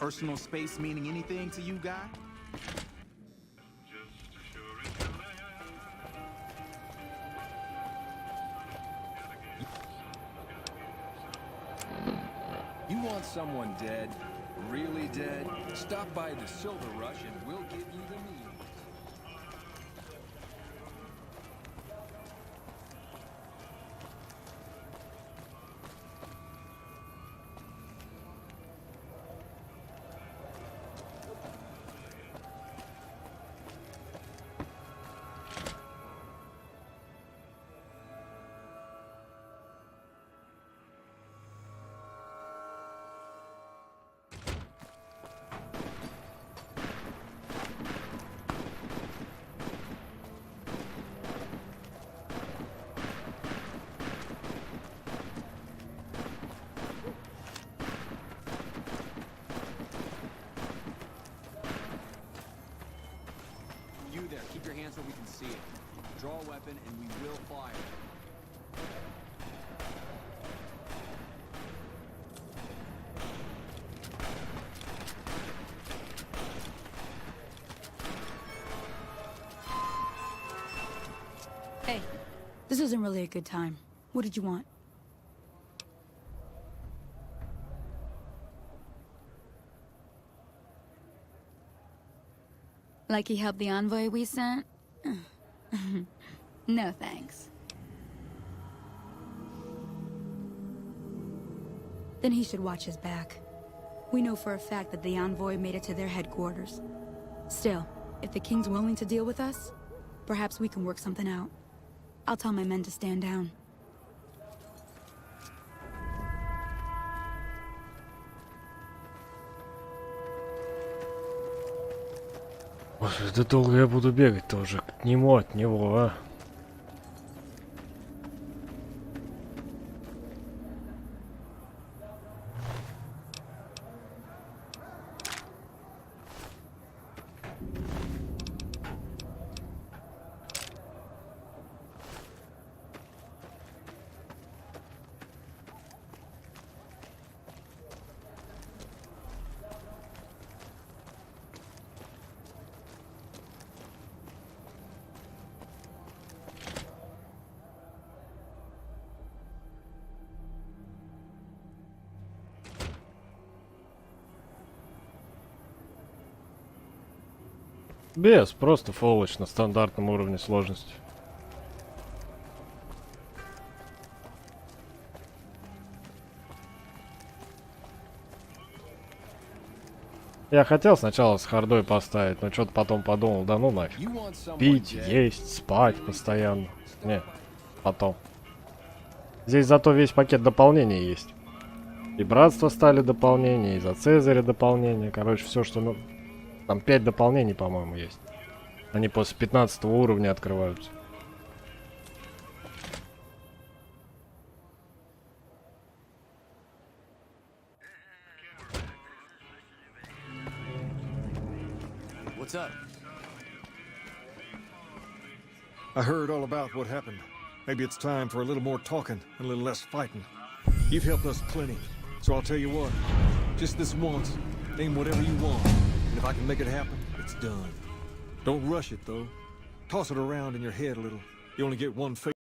personal space meaning anything to you, guy? You want someone dead? Really dead? Stop by the Silver Rush and we'll give you the means. You there, keep your hands where we can see it. Draw a weapon and we will fire. Hey, this isn't really a good time. What did you want? Like he helped the envoy we sent? No thanks. Then he should watch his back. We know for a fact that the envoy made it to their headquarters. Still, if the king's willing to deal with us, perhaps we can work something out. I'll tell my men to stand down. Боже, да долго я буду бегать-то уже к нему, от него, а? Без, просто фоллоч на стандартном уровне сложности. Я хотел сначала с хардой поставить, но что-то потом подумал, да ну нафиг. Пить, есть, спать постоянно. Не, потом. Здесь зато весь пакет дополнений есть. И братство стали дополнения, и за Цезаря дополнения. Короче, все, что... Ну, там 5 дополнений, по-моему, есть. Они после 15 уровня открываются. What's up? I heard all about what happened. Maybe it's time for a little more talking and a little less fighting. You've helped us plenty, so I'll tell you what. Just this once, name whatever you want, and if I can make it happen, it's done. Don't rush it, though. Toss it around in your head a little. You only get one face.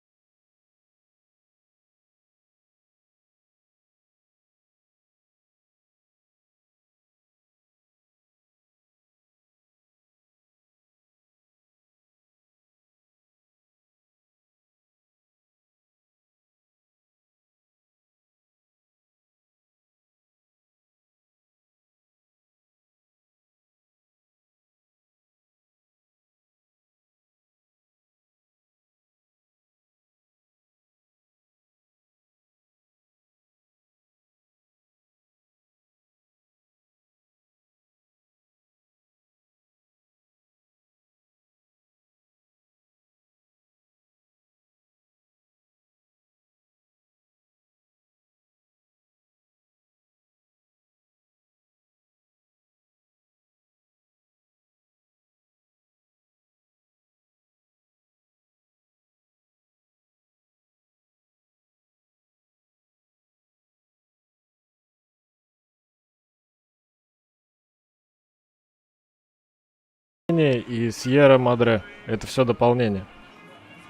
дополнение и Сьерра Мадре. Это все дополнение.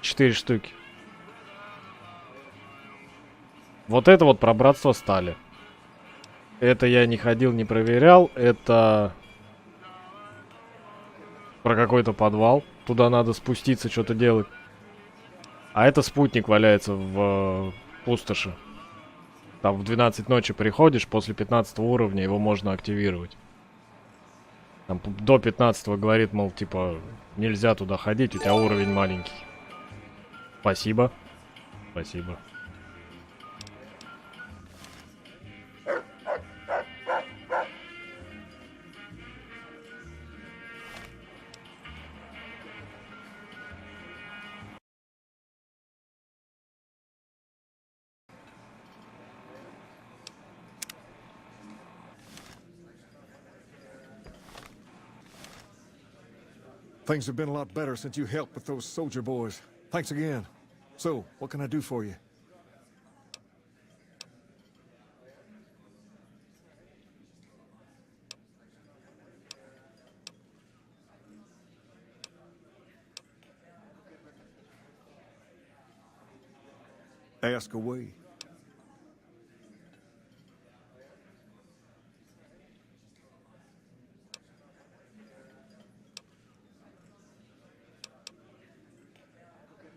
4 штуки. Вот это вот про братство стали. Это я не ходил, не проверял. Это про какой-то подвал. Туда надо спуститься, что-то делать. А это спутник валяется в пустоши. Там в 12 ночи приходишь, после 15 уровня его можно активировать. Там до 15 говорит, мол, типа, нельзя туда ходить, у тебя уровень маленький. Спасибо. Спасибо. Things have been a lot better since you helped with those soldier boys. Thanks again. So, what can I do for you? Ask away.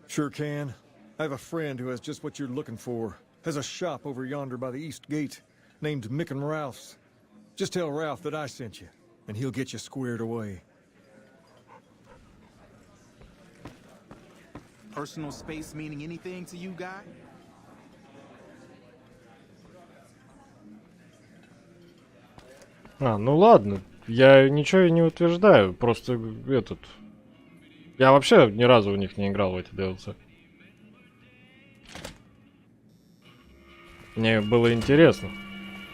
Sure can. I have a friend who has just what you're looking for. Has a shop over yonder by the east gate, named Mick and Ralph's. Just tell Ralph that I sent you, and he'll get you squared away. Personal space meaning anything to you, guy? Ну ладно. Я ничего и не утверждаю. Просто этот... Я вообще ни разу у них не играл в эти DLC. Мне было интересно.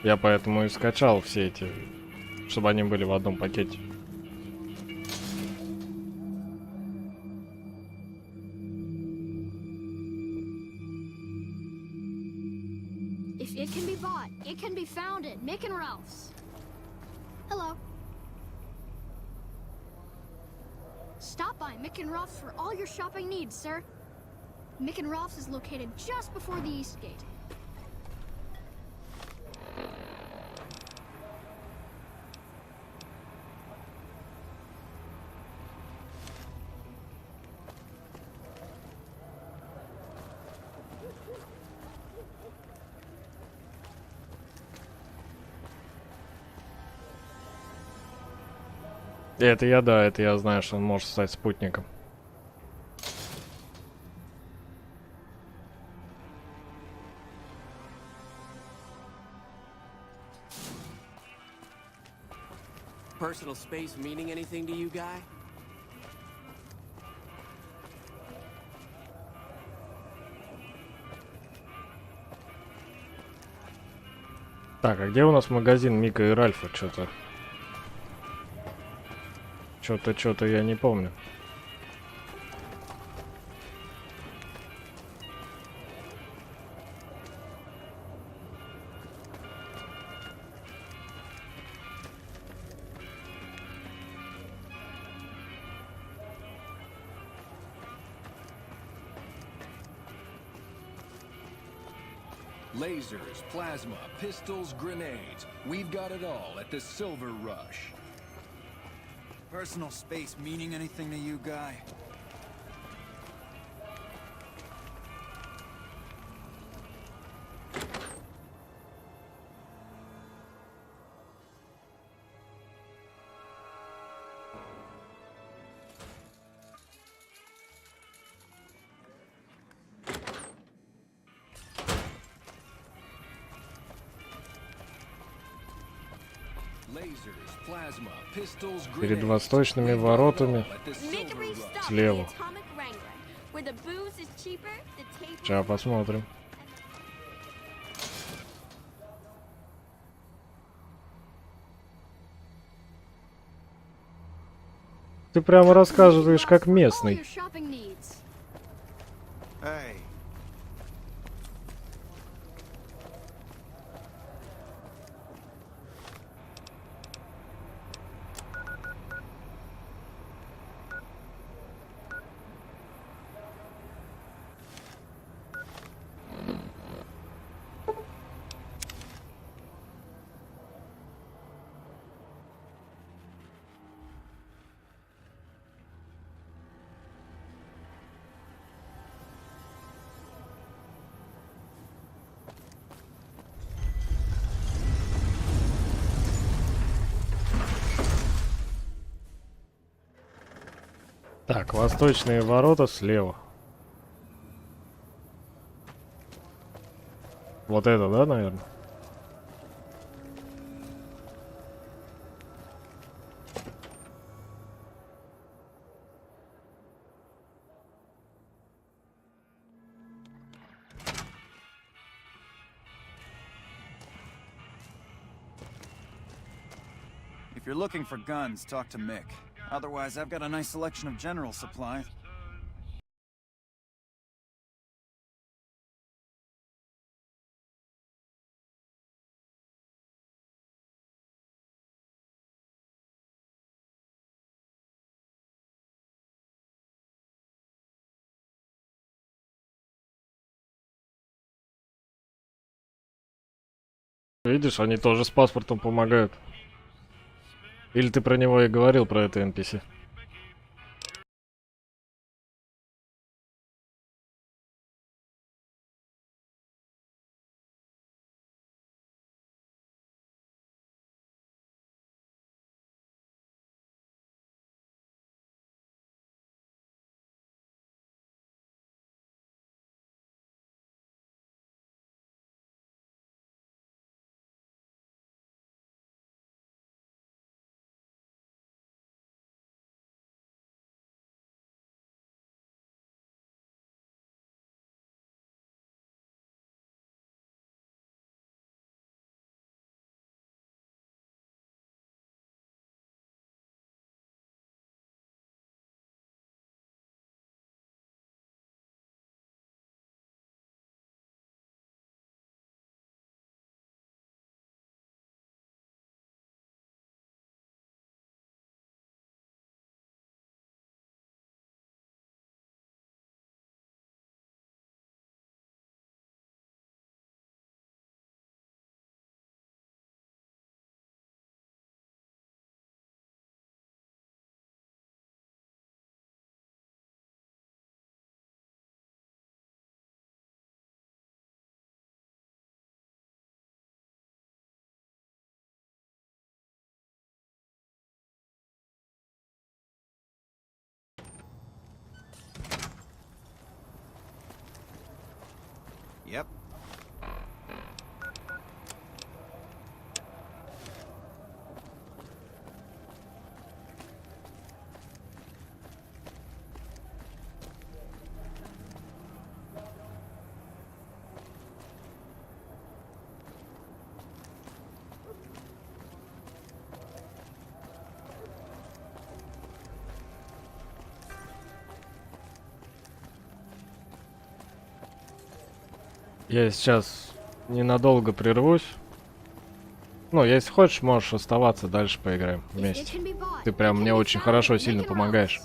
Я поэтому и скачал все эти, чтобы они были в одном пакете. If it can be bought, it can be found at Mick and Ralph's. Hello. Stop by Mick and Ralph's for all your shopping needs, sir. Mick and Ralph's is located just before the East Gate. Это я, да, это я знаю, что он может стать спутником. Personal space meaning anything to you, guy? Так, а где у нас магазин Мика и Ральфа? Что-то я не помню. Lasers, plasma, pistols, grenades. We've got it all at the Silver Rush. Personal space meaning anything to you, guy? Перед восточными воротами. Слева. Сейчас посмотрим. Ты прямо рассказываешь как местный. Hey. Так, восточные ворота слева. Вот это, да, наверное? If you're looking for guns, talk to Mick. Otherwise, I've got a nice selection of general supplies. Видишь, они тоже с паспортом помогают. Или ты про него и говорил, про это NPC? Yep. Я сейчас ненадолго прервусь. Ну, если хочешь, можешь оставаться, дальше поиграем вместе. Ты прям мне очень хорошо, сильно помогаешь.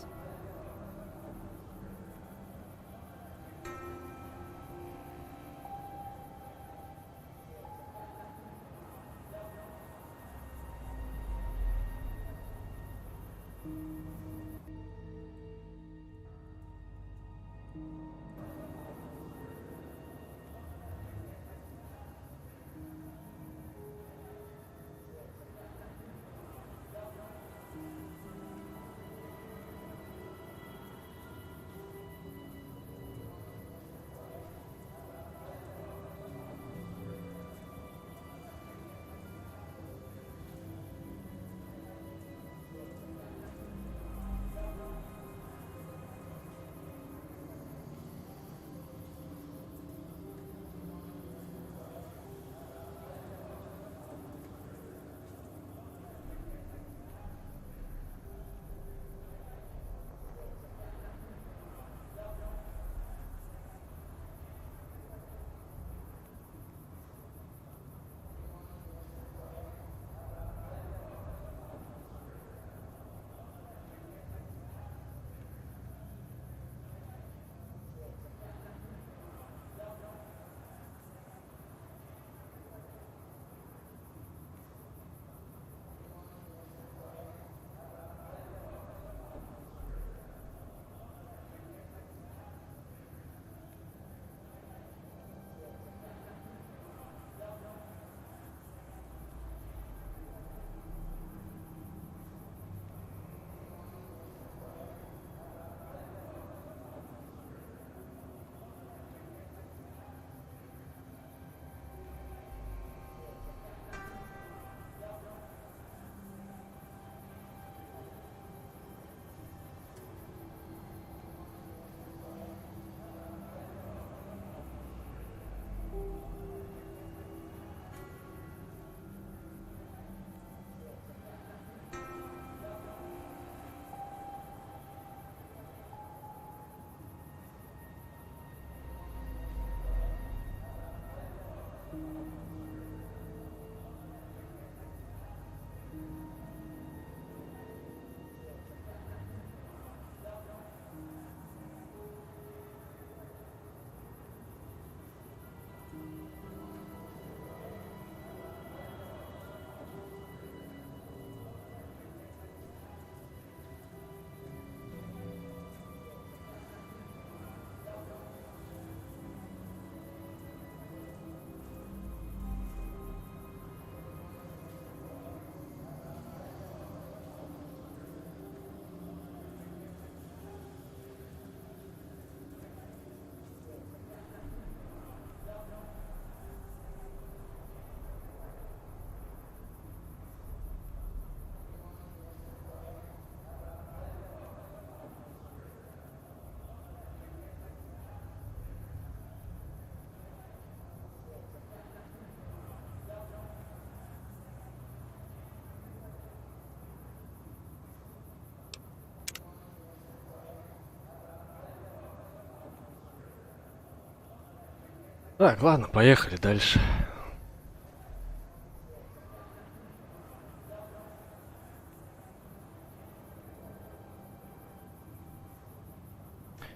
Так, ладно, поехали дальше.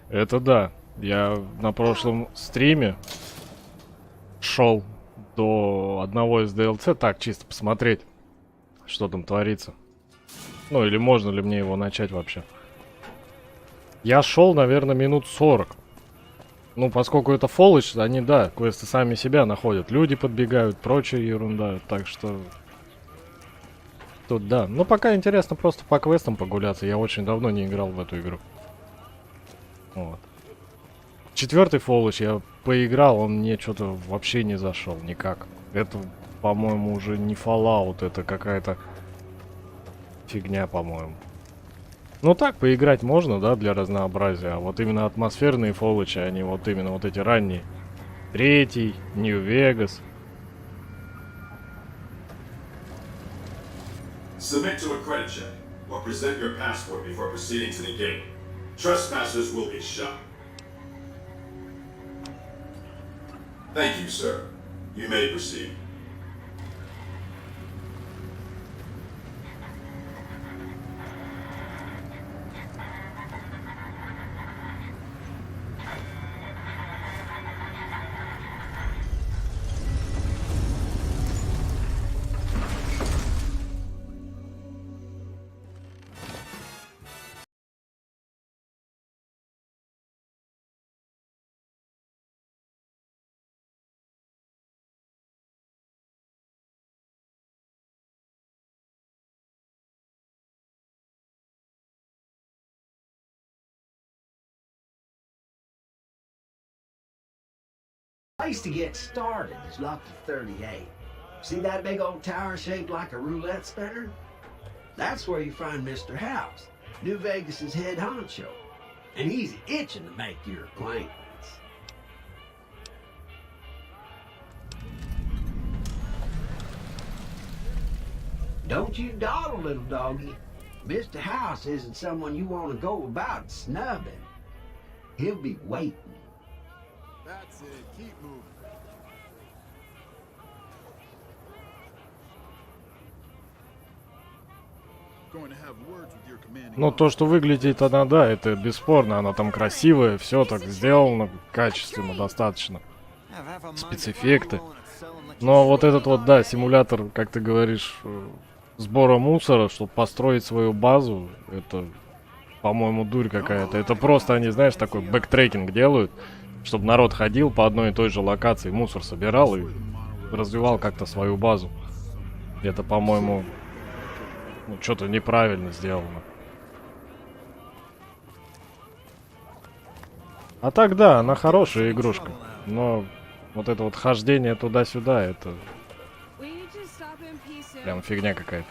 Это да. Я на прошлом стриме шел до одного из DLC, так, чисто посмотреть, что там творится. Ну, или можно ли мне его начать вообще. Я шел, наверное, минут 40. Ну, поскольку это фоллоч, они, да, квесты сами себя находят. Люди подбегают, прочая ерунда. Так что... Тут, да. Ну, пока интересно просто по квестам погуляться. Я очень давно не играл в эту игру. Вот. Четвертый фоллоч я поиграл, он мне что-то вообще не зашел никак. Это, по-моему, уже не Fallout, это какая-то фигня, по-моему. Ну так, поиграть можно, да, для разнообразия. А вот именно атмосферные фоллочи, они вот именно вот эти ранние. Третий, Нью-Вегас. Submit to a credit check, or present your passport before proceeding to the gate. Trespassers will be shot. Thank you, sir. You may proceed. Place to get started is Lucky 38. See that big old tower shaped like a roulette spinner? That's where you find Mr. House, New Vegas's head honcho. And he's itching to make your acquaintance. Don't you dawdle, little doggy. Mr. House isn't someone you want to go about snubbing. He'll be waiting. That's it. Keep moving. Going to have words with your commanding. Ну, то, что выглядит она, да, это бесспорно. Она там красивая, все так сделано, качественно достаточно. Спецэффекты. Но вот этот вот, да, симулятор, как ты говоришь, сбора мусора, чтобы построить свою базу, это, по-моему, дурь какая-то. Это просто они, знаешь, такой бэктрекинг делают, чтобы народ ходил по одной и той же локации, мусор собирал и развивал как-то свою базу. Это, по-моему, ну, что-то неправильно сделано. А так, да, она хорошая игрушка. Но вот это вот хождение туда-сюда, это прям фигня какая-то.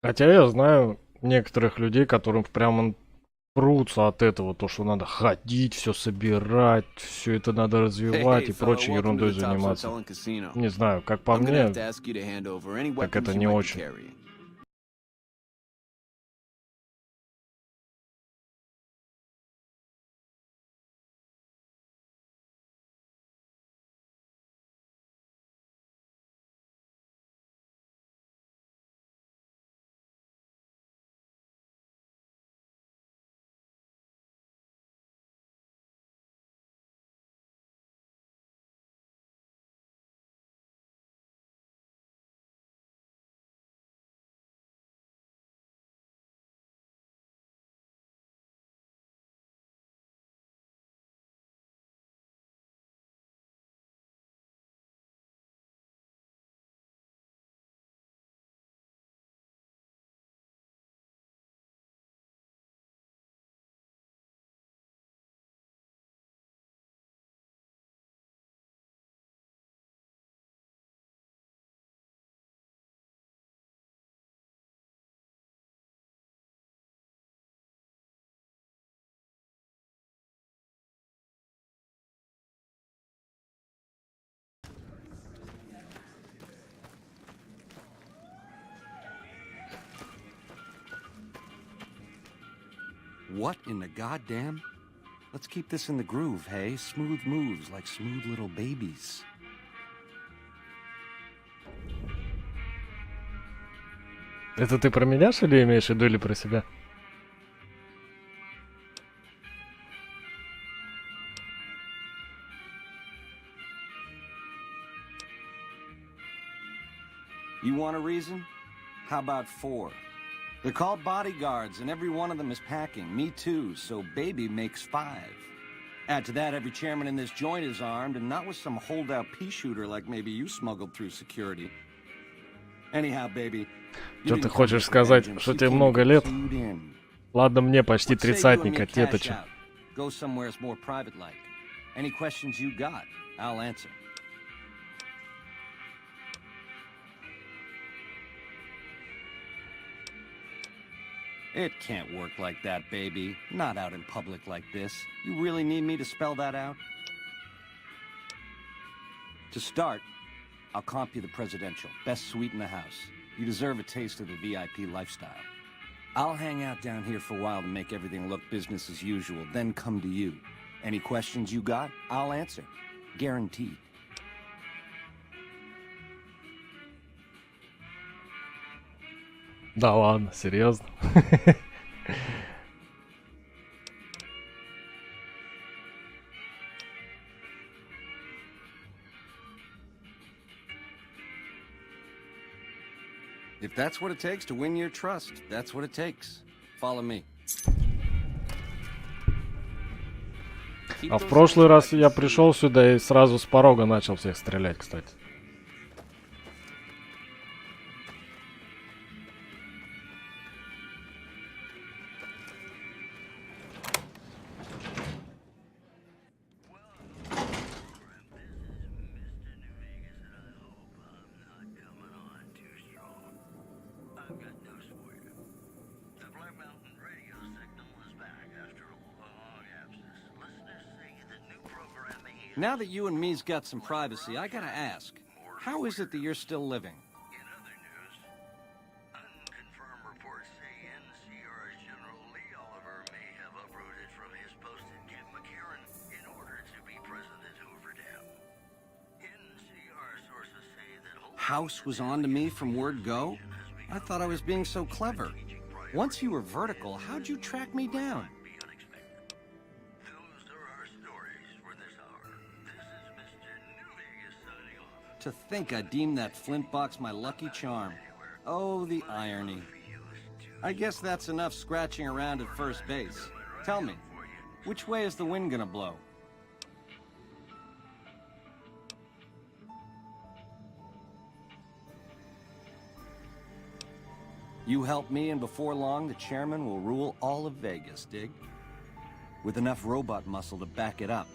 Хотя я знаю некоторых людей, которым прямо прутся от этого, то, что надо ходить, все собирать, все это надо развивать и прочей ерундой заниматься. Не знаю, как по мне, так это не очень. What in the goddamn? Let's keep this in the groove, hey? Smooth moves like smooth little babies. Это ты про меня, что ли, имеешь в виду, или про себя? You want a reason? How about 4? They're called bodyguards, and every one of them is packing. Me too, so baby makes 5. Add to that, every chairman in this joint is armed, and not with some holdout pea shooter like maybe you smuggled through security. Anyhow, baby. Что ты хочешь сказать, что тебе много лет? Ладно, мне почти тридцатника, деточек. Go somewhere more private like. Any questions you got, I'll answer. It can't work like that, baby. Not out in public like this. You really need me to spell that out? To start, I'll comp you the presidential. Best suite in the house. You deserve a taste of the VIP lifestyle. I'll hang out down here for a while to make everything look business as usual, then come to you. Any questions you got, I'll answer. Guaranteed. Да ладно, серьезно? If that's what it takes to win your trust, that's what it takes. Follow me. А в прошлый раз я пришел сюда и сразу с порога начал всех стрелять, кстати. Now that you and me's got some privacy, I gotta ask, how is it that you're still living? House was on to me from word go? I thought I was being so clever. Once you were vertical, how'd you track me down? To think I deemed that flint box my lucky charm. Oh, the irony. I guess that's enough scratching around at first base. Tell me, which way is the wind gonna blow? You help me, and before long, the chairman will rule all of Vegas, dig? With enough robot muscle to back it up.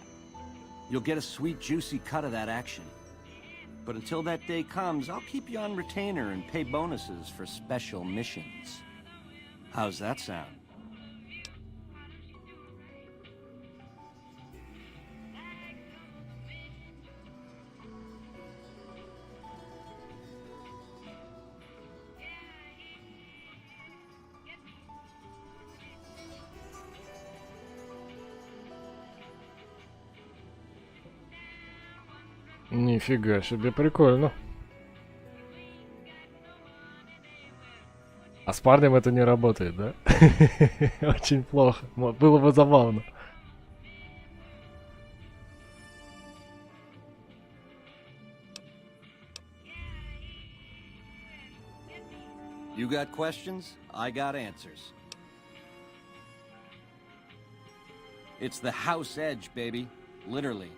You'll get a sweet, juicy cut of that action. But until that day comes, I'll keep you on retainer and pay bonuses for special missions. How's that sound? Нифига себе, прикольно. А с парнем это не работает, да? Очень плохо. Было бы забавно. You got questions? I got answers. It's the house edge, baby. Literally.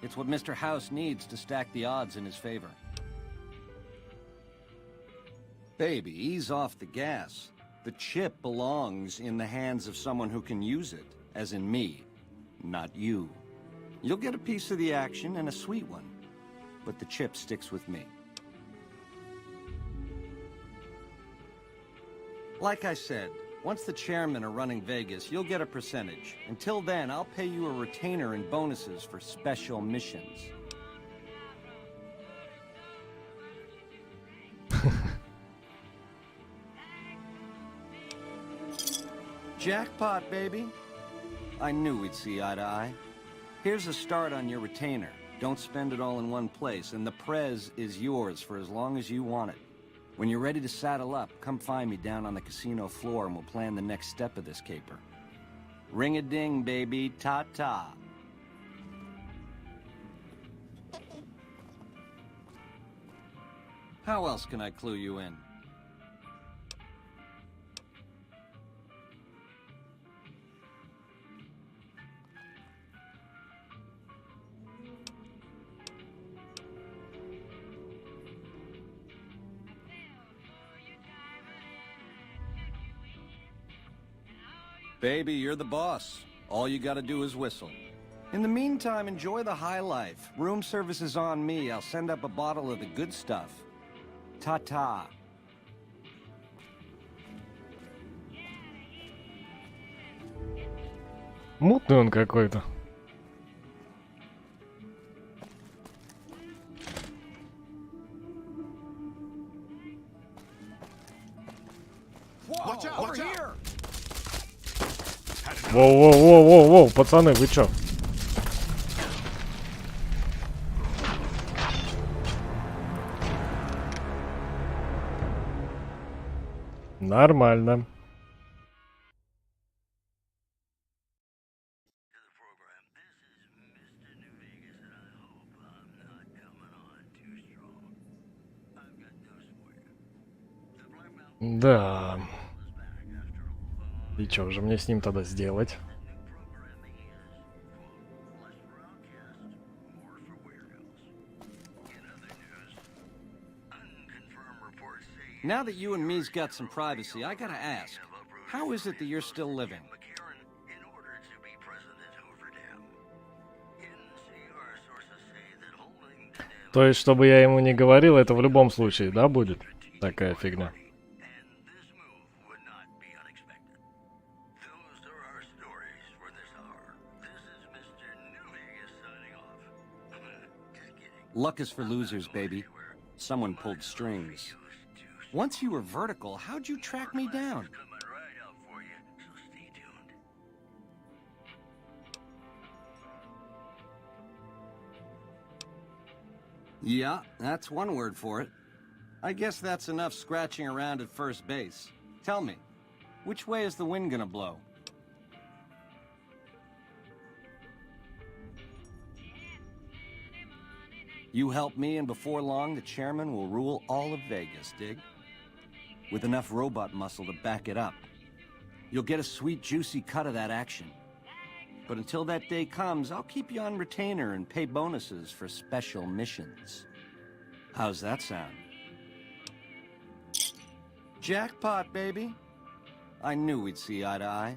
It's what Mr. House needs to stack the odds in his favor. Baby, ease off the gas. The chip belongs in the hands of someone who can use it, as in me, not you. You'll get a piece of the action and a sweet one, but the chip sticks with me. Like I said, once the chairmen are running Vegas, you'll get a percentage. Until then, I'll pay you a retainer and bonuses for special missions. Jackpot, baby. I knew we'd see eye to eye. Here's a start on your retainer. Don't spend it all in one place, and the prez is yours for as long as you want it. When you're ready to saddle up, come find me down on the casino floor and we'll plan the next step of this caper. Ring-a-ding, baby. Ta-ta. How else can I clue you in? Baby, you're the boss. All you gotta do is whistle. In the meantime, enjoy the high life. Room service is on me. I'll send up a bottle of the good stuff. Ta-ta. Мутный он какой-то. Воу-воу-воу-воу-воу, пацаны, вы чё? Нормально. Да. И чё же мне с ним тогда сделать? Now that you and me's got some privacy, I gotta ask, how is it that you're still living? То есть, чтобы я ему не говорил, это в любом случае, да, будет? Такая фигня. Luck is for losers, baby. Someone pulled strings. Once you were vertical, how'd you track me down? Yeah, that's one word for it. I guess that's enough scratching around at first base. Tell me, which way is the wind gonna blow? You help me, and before long, the chairman will rule all of Vegas, dig? With enough robot muscle to back it up. You'll get a sweet, juicy cut of that action. But until that day comes, I'll keep you on retainer and pay bonuses for special missions. How's that sound? Jackpot, baby. I knew we'd see eye to eye.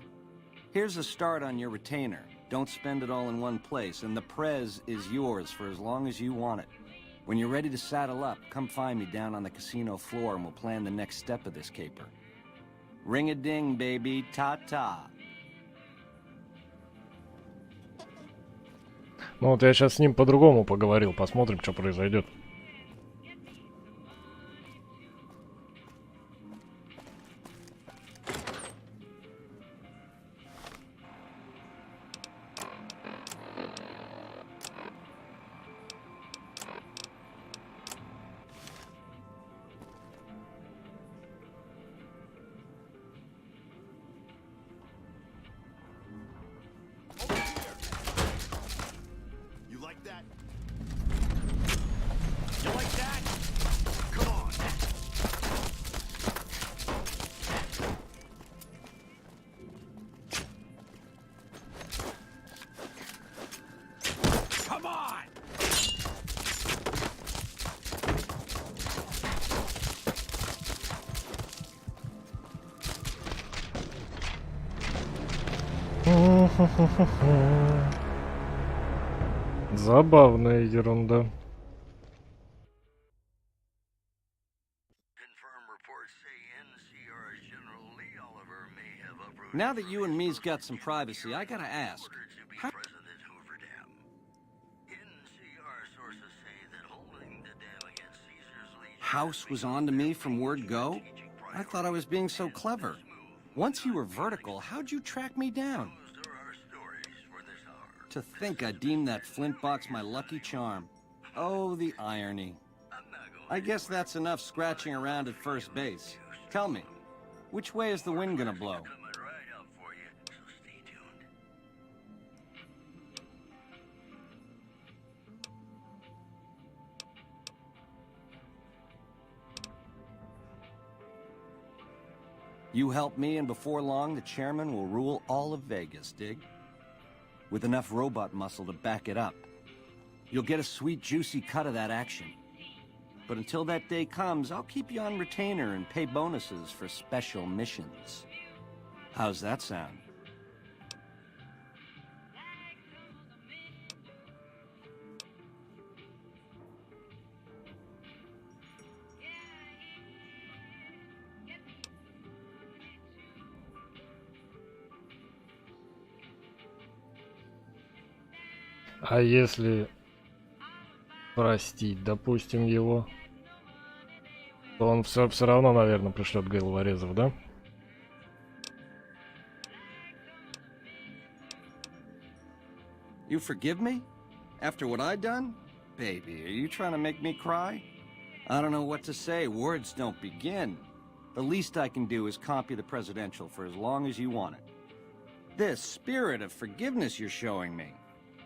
Here's a start on your retainer. Don't spend it all in one place, and the prez is yours for as long as you want it. When you're ready to saddle up, come find me down on the casino floor and we'll plan the next step of this caper. Ring-a-ding, baby. Ta-ta. Ну вот я сейчас с ним по-другому поговорил, посмотрим, что произойдет. Забавная ерунда. Now that you and me's got some privacy, I gotta ask. How House was on to me from word go? I thought I was being so clever. Once you were vertical, how'd you track me down? To think I deemed that flint box my lucky charm. Oh, the irony. I guess that's enough scratching around at first base. Tell me, which way is the wind gonna blow? You help me, and before long, the chairman will rule all of Vegas, dig? With enough robot muscle to back it up. You'll get a sweet, juicy cut of that action. But until that day comes, I'll keep you on retainer and pay bonuses for special missions. How's that sound? А если простить, допустим, его, то он все равно, наверное, пришлет головорезов, да? You forgive me? After what I done? Baby, are you trying to make me cry? I don't know what to say. Words don't begin. The least I can do is comp you the presidential for as long as you want it. This spirit of forgiveness you're showing me,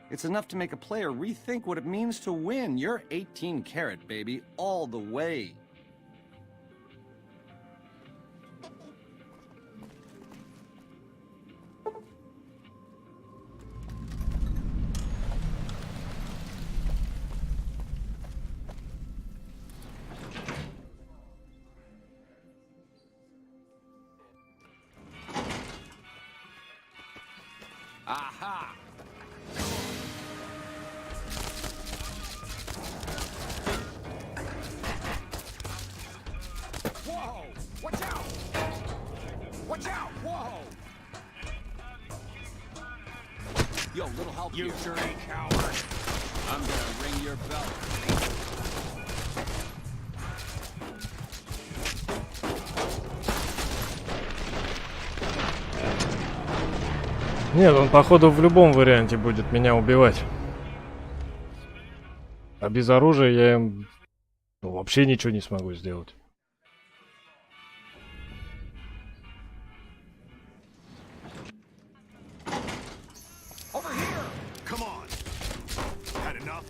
it's enough to make a player rethink what it means to win. You're 18 karat, baby, all the way. Aha! Whoa! Watch out! Watch out! Whoa! Yo, little help you here. Dirty coward! I'm gonna ring your bell. Нет, он походу в любом варианте будет меня убивать. А без оружия я им вообще ничего не смогу сделать. Over here! Come on! Had enough?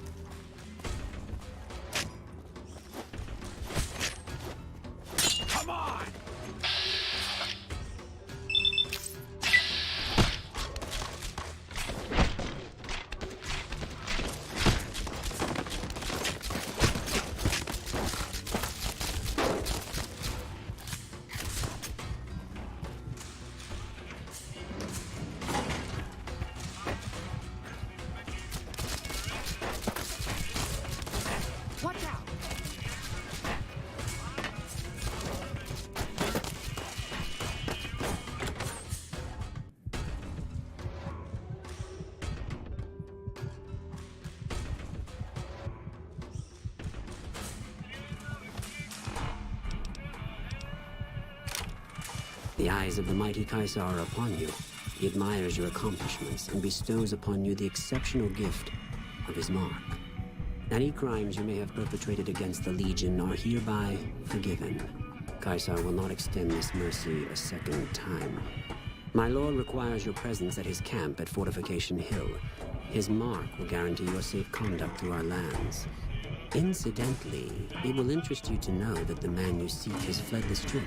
Come on! The eyes of the mighty Kaisar are upon you. He admires your accomplishments and bestows upon you the exceptional gift of his mark. Any crimes you may have perpetrated against the Legion are hereby forgiven. Kaisar will not extend this mercy a second time. My lord requires your presence at his camp at Fortification Hill. His mark will guarantee your safe conduct through our lands. Incidentally, it will interest you to know that the man you seek has fled the Strip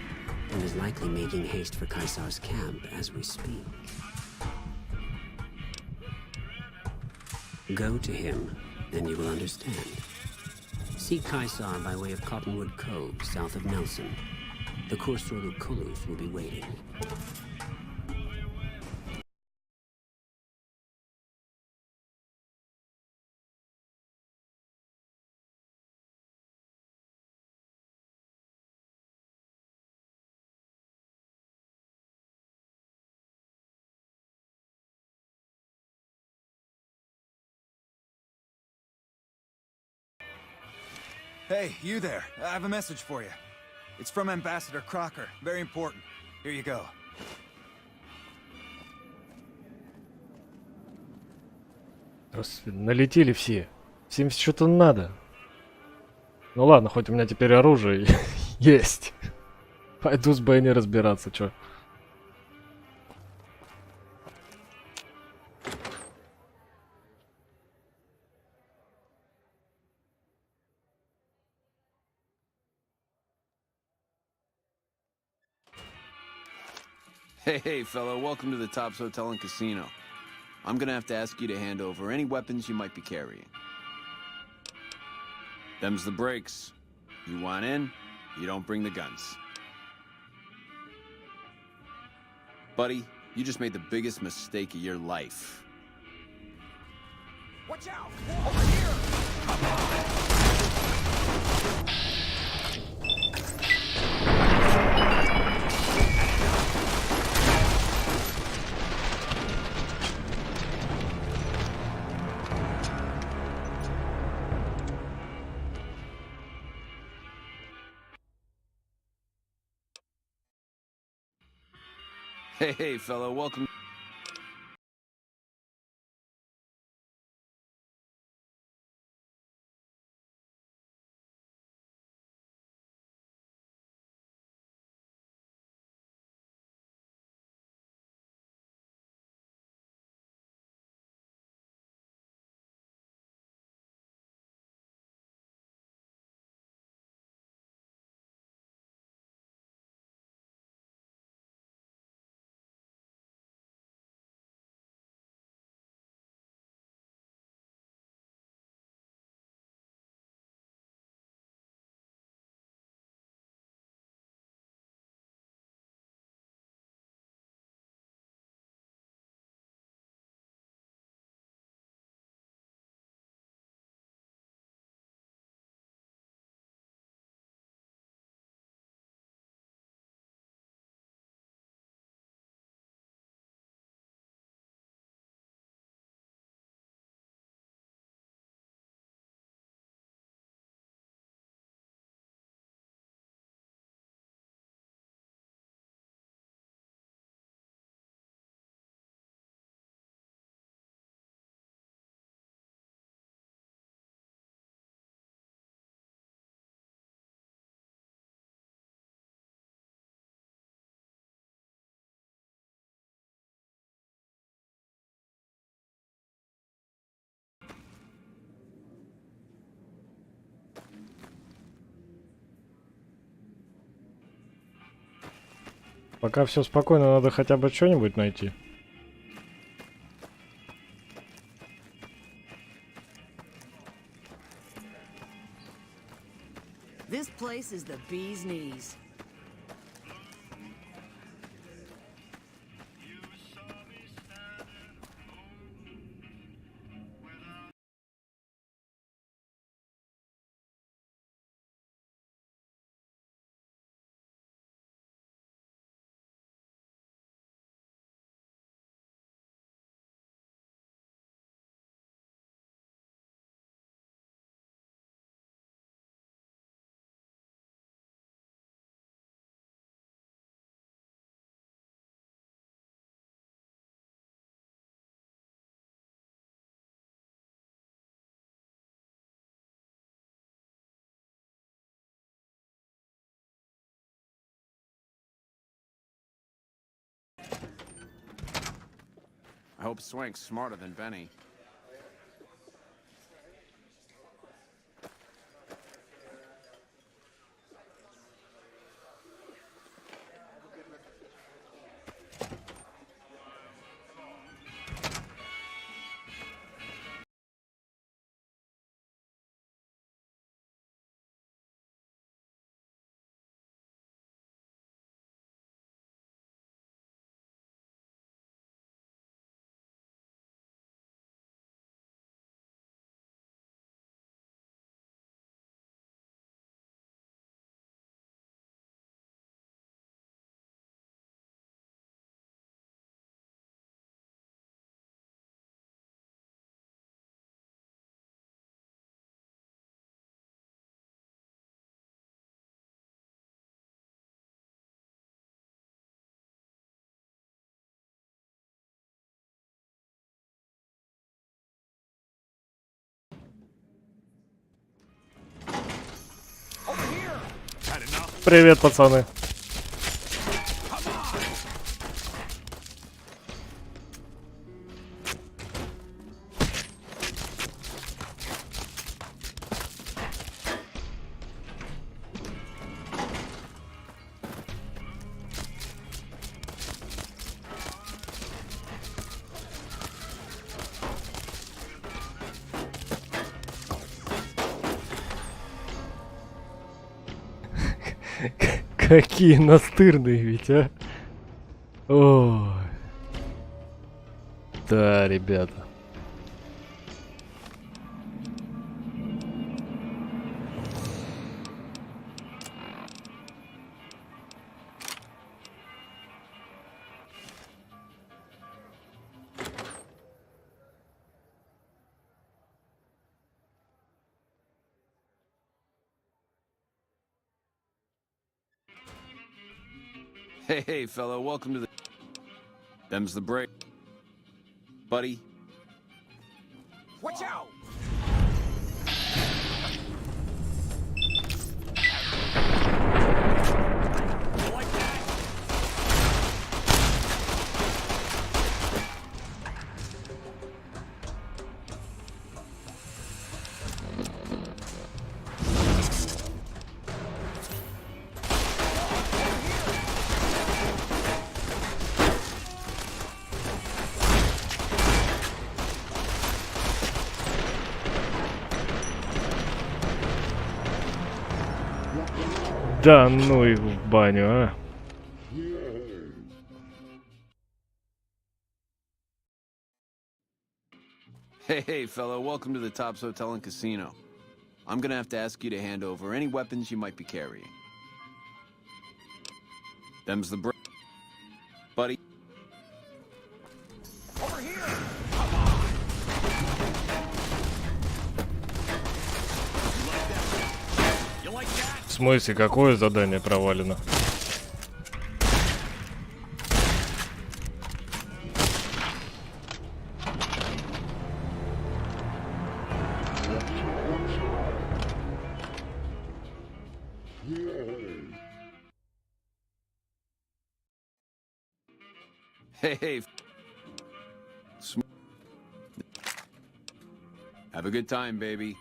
and is likely making haste for Kaisar's camp as we speak. Go to him, and you will understand. Seek Kaisar by way of Cottonwood Cove, south of Nelson. The Cursor Lucullus will be waiting. Hey, you there. I have a message for you. It's from Ambassador Crocker. Very important. Here you go. Налетели все. Всем что-то надо. Ну ладно, хоть у меня теперь оружие есть. Пойду с Бенни разбираться, чё. Hey, fella, welcome to the Tops Hotel and Casino. I'm gonna have to ask you to hand over any weapons you might be carrying. Them's the breaks. You want in, you don't bring the guns. Buddy, you just made the biggest mistake of your life. Watch out! Over here! Hey, fella, welcome. Пока все спокойно, надо хотя бы что-нибудь найти. This place is the bee's knees. I hope Swank's smarter than Benny. Привет, пацаны. Какие настырные ведь, а? Ой. Да, ребята. Hey, fellow, welcome to the... Them's the break. Buddy. Watch out! Да ну их в баню, а. Hey, fellow, welcome to the Tops Hotel and Casino. I'm gonna have to ask you to hand over any weapons you might be carrying. Them's the break. Buddy. Over here! В смысле, какое задание провалено? Hey. Have a good time, baby.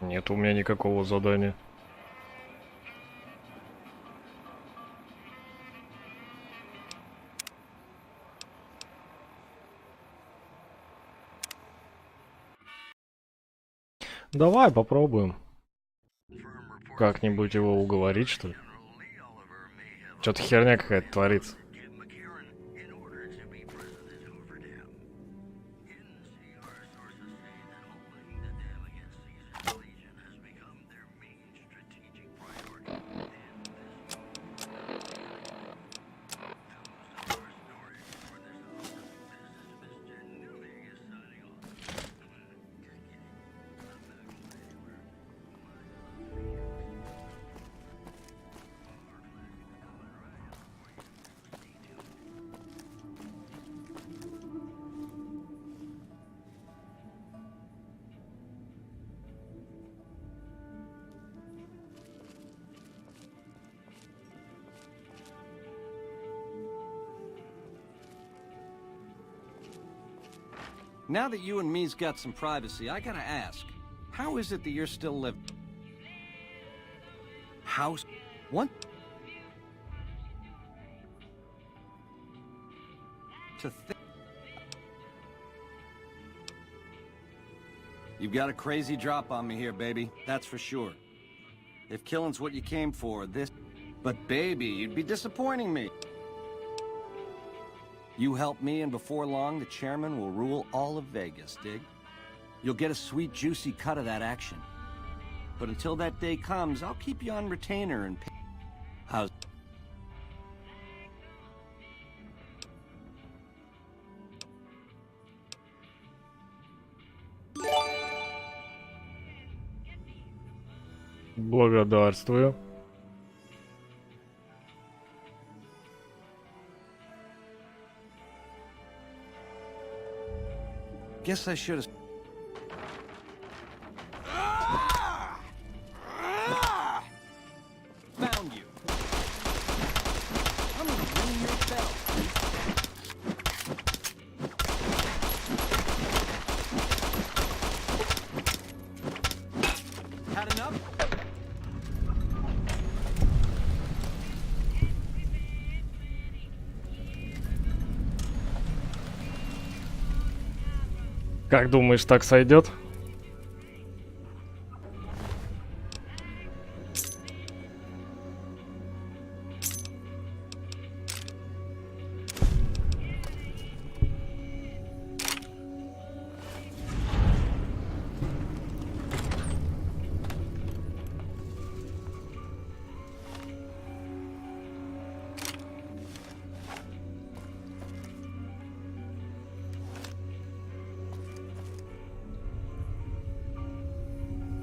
Нет у меня никакого задания. Давай попробуем. Как-нибудь его уговорить, что ли? Что-то херня какая-то творится. Now that you and me's got some privacy, I gotta ask, how is it that you're still living? House? What? To think. You've got a crazy drop on me here, baby. That's for sure. If killing's what you came for, this... But baby, you'd be disappointing me. You help me, and before long, the chairman will rule all of Vegas, dig? You'll get a sweet, juicy cut of that action. But until that day comes, I'll keep you on retainer and pay. How's... Благодарствую. Guess I should have... Found you. I'm gonna ring your bell. Had enough? Как думаешь, так сойдет?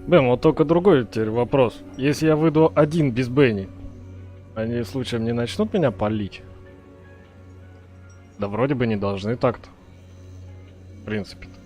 Бэм, вот только другой теперь вопрос. Если я выйду один без Бенни, они случаем не начнут меня палить? Да вроде бы не должны так-то. В принципе-то.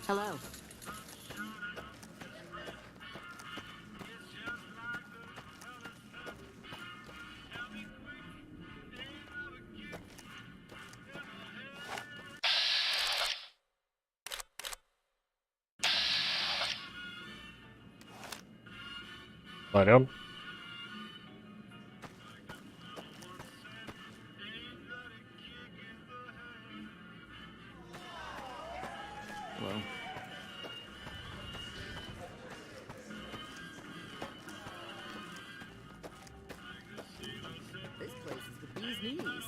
Hello. Сорян. Hello. This place is the bee's knees.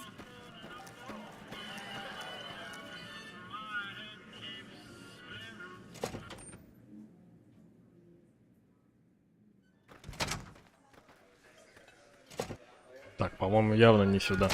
Так, по-моему, явно не сюда.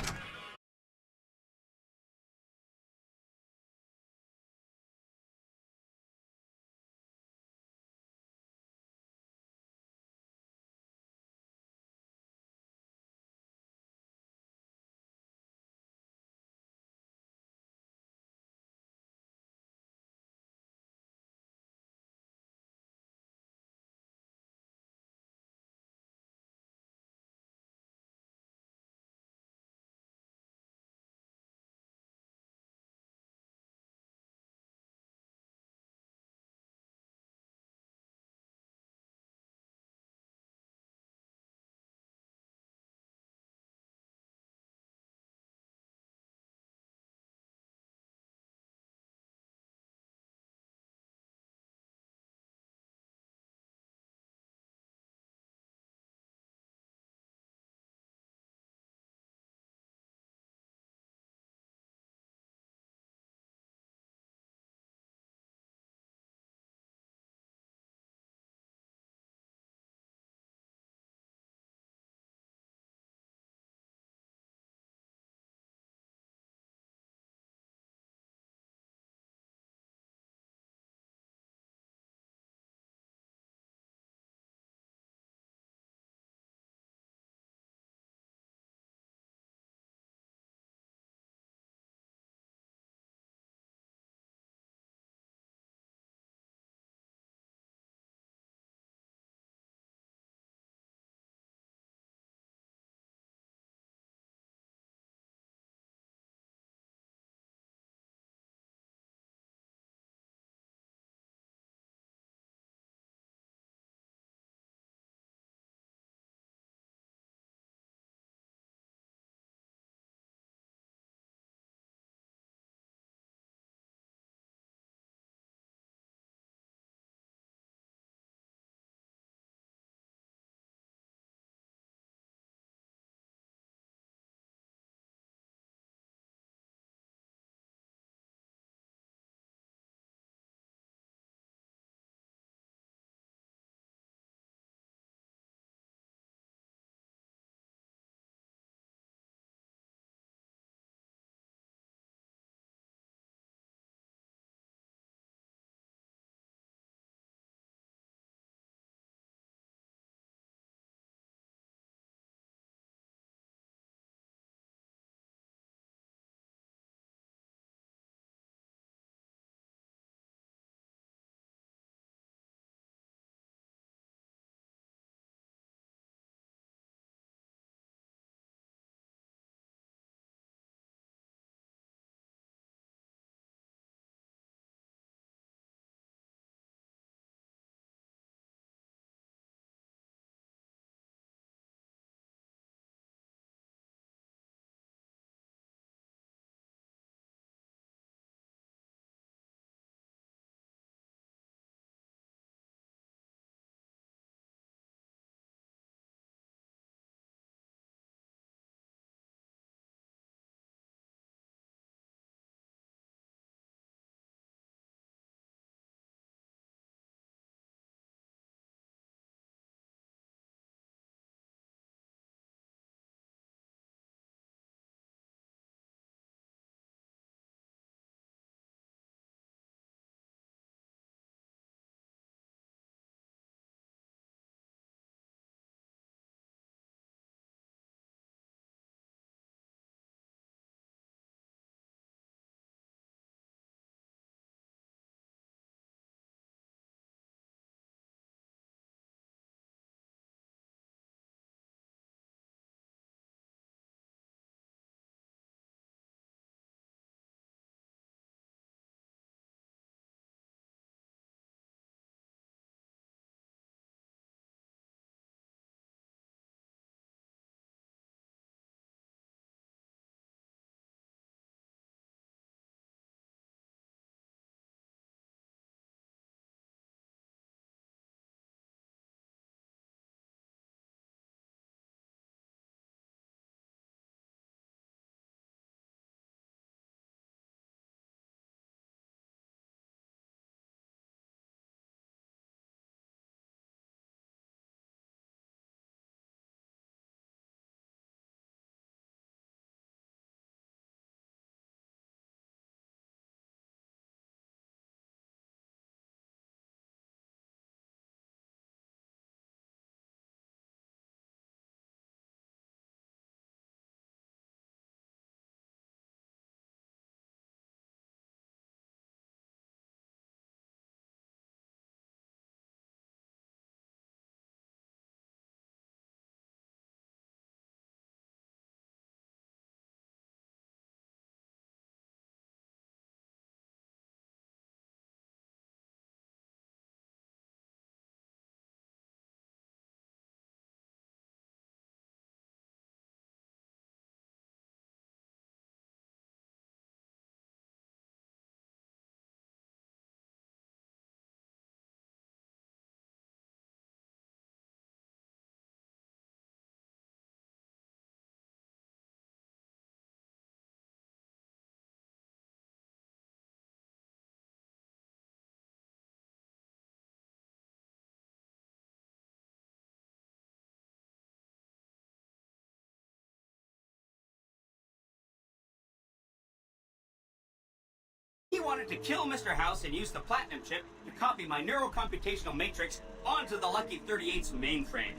wanted to kill Mr. House and use the Platinum chip to copy my neurocomputational matrix onto the Lucky 38's mainframe.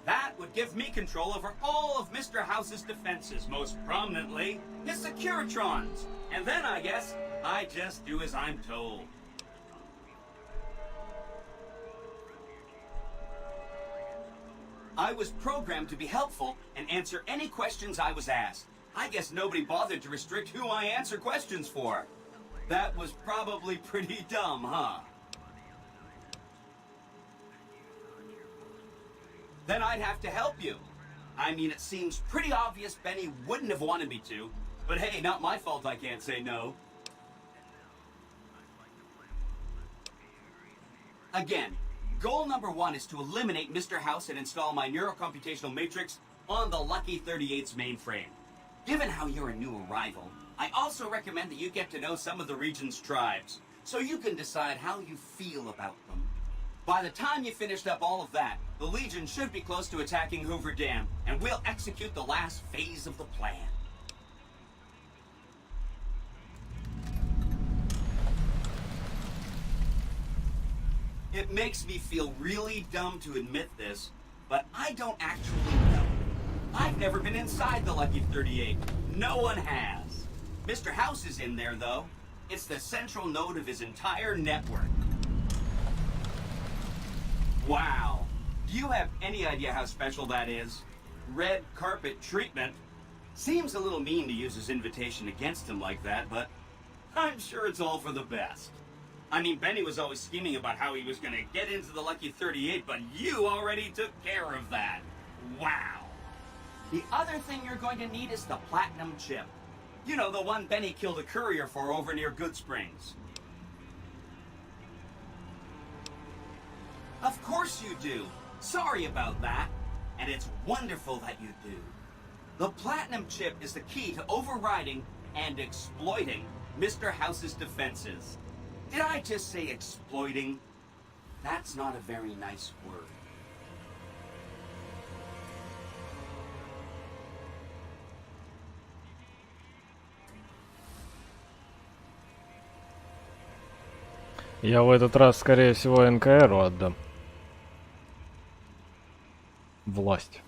That would give me control over all of Mr. House's defenses, most prominently his Securitrons. And then, I guess, I just do as I'm told. I was programmed to be helpful and answer any questions I was asked. I guess nobody bothered to restrict who I answer questions for. That was probably pretty dumb, huh? Then I'd have to help you. I mean, it seems pretty obvious Benny wouldn't have wanted me to, but hey, not my fault I can't say no. Again, goal number 1 is to eliminate Mr. House and install my neurocomputational matrix on the Lucky 38's mainframe. Given how you're a new arrival, I also recommend that you get to know some of the region's tribes, so you can decide how you feel about them. By the time you finished up all of that, the Legion should be close to attacking Hoover Dam, and we'll execute the last phase of the plan. It makes me feel really dumb to admit this, but I don't actually know. I've never been inside the Lucky 38. No one has. Mr. House is in there, though. It's the central node of his entire network. Wow. Do you have any idea how special that is? Red carpet treatment. Seems a little mean to use his invitation against him like that, but I'm sure it's all for the best. I mean, Benny was always scheming about how he was going to get into the Lucky 38, but you already took care of that. Wow. The other thing you're going to need is the Platinum chip. You know, the one Benny killed a courier for over near Good Springs. Of course you do. Sorry about that. And it's wonderful that you do. The Platinum chip is the key to overriding and exploiting Mr. House's defenses. Did I just say exploiting? That's not a very nice word. Я в этот раз, скорее всего, НКРу отдам. Власть.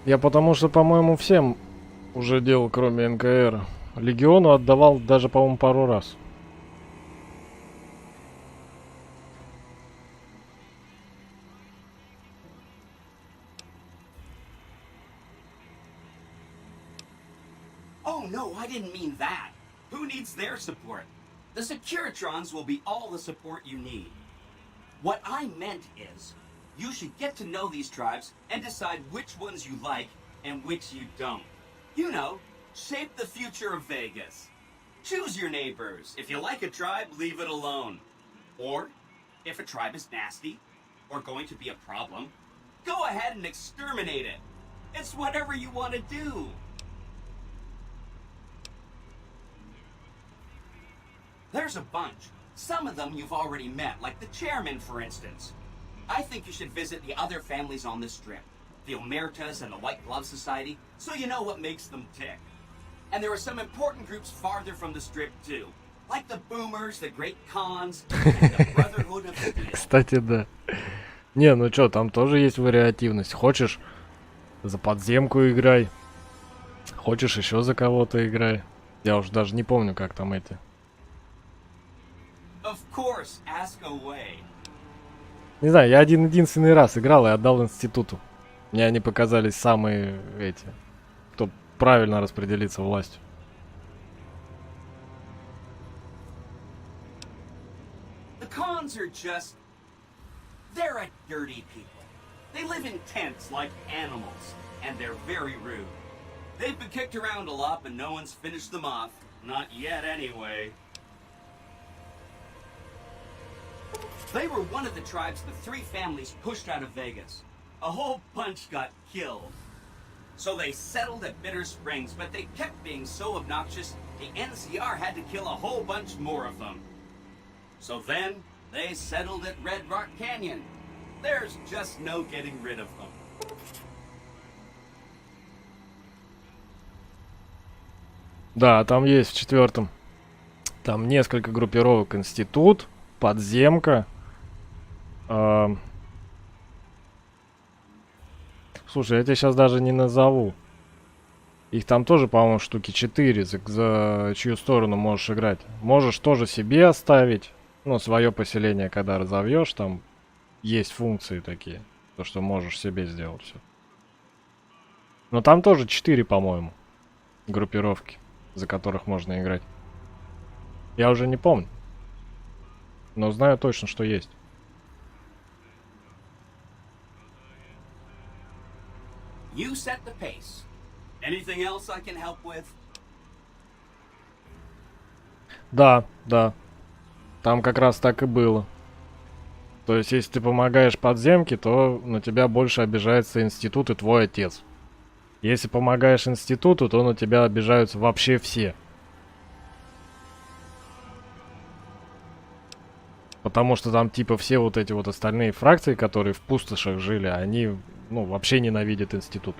Я потому что, по-моему, всем уже делал, кроме НКР. Легиону отдавал даже, по-моему, пару раз. Oh no, I didn't mean that. Who needs their support? The Securitrons will be all the support you need. What I meant is, you should get to know these tribes and decide which ones you like and which you don't. You know, shape the future of Vegas. Choose your neighbors. If you like a tribe, leave it alone. Or, if a tribe is nasty, or going to be a problem, go ahead and exterminate it. It's whatever you want to do. There's a bunch. Some of them you've already met, like the chairman, for instance. I think you should visit the other families on this strip, the Omertas and the White Glove Society, so you know what makes them tick. And there are some important groups farther from the strip, too, like the Boomers, the Great Khans, and the Brotherhood of Steel. Кстати, да. Не, ну чё, там тоже есть вариативность. Хочешь, за подземку играй. Хочешь, еще за кого-то играй. Я уж даже не помню, как там эти. Of course, ask away. Не знаю, я один-единственный раз играл и отдал институту. Мне они показались самые эти, кто правильно распределится властью. The cons are just... they're a dirty people. They live in tents like animals, and they're very rude. They've been kicked around a lot, but no one's finished them off. Not yet, anyway. They were one of the tribes the three families pushed out of Vegas. A whole bunch got killed. So they settled at Bitter Springs, but they kept being so obnoxious, the NCR had to kill a whole bunch more of them. So then, they settled at Red Rock Canyon. There's just no getting rid of them. Да, там есть в 4-м. Там несколько группировок. Институт, подземка. Слушай, я тебе сейчас даже не назову. Их там тоже, по-моему, штуки 4, за чью сторону можешь играть. Можешь тоже себе оставить. Ну, свое поселение, когда разовьешь, там есть функции такие. То, что можешь себе сделать все. Но там тоже 4, по-моему, группировки, за которых можно играть. Я уже не помню. Но знаю точно, что есть. You set the pace. Anything else I can help with? Да, да. Там как раз так и было. То есть, если ты помогаешь подземке, то на тебя больше обижается институт и твой отец. Если помогаешь институту, то на тебя обижаются вообще все. Потому что там типа все вот эти вот остальные фракции, которые в пустошах жили, они, ну, вообще ненавидят институт.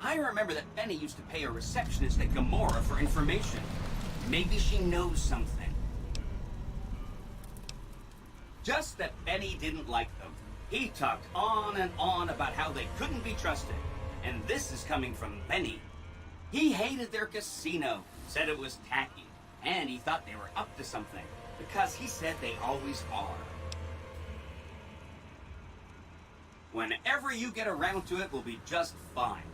I remember that Benny used to pay a receptionist at Gamora for information. Maybe she knows something. Just that Benny didn't like them. He talked on and on about how they couldn't be trusted. And this is coming from Benny. He hated their casino, said it was tacky, and he thought they were up to something, because he said they always are. Whenever you get around to it, we'll be just fine.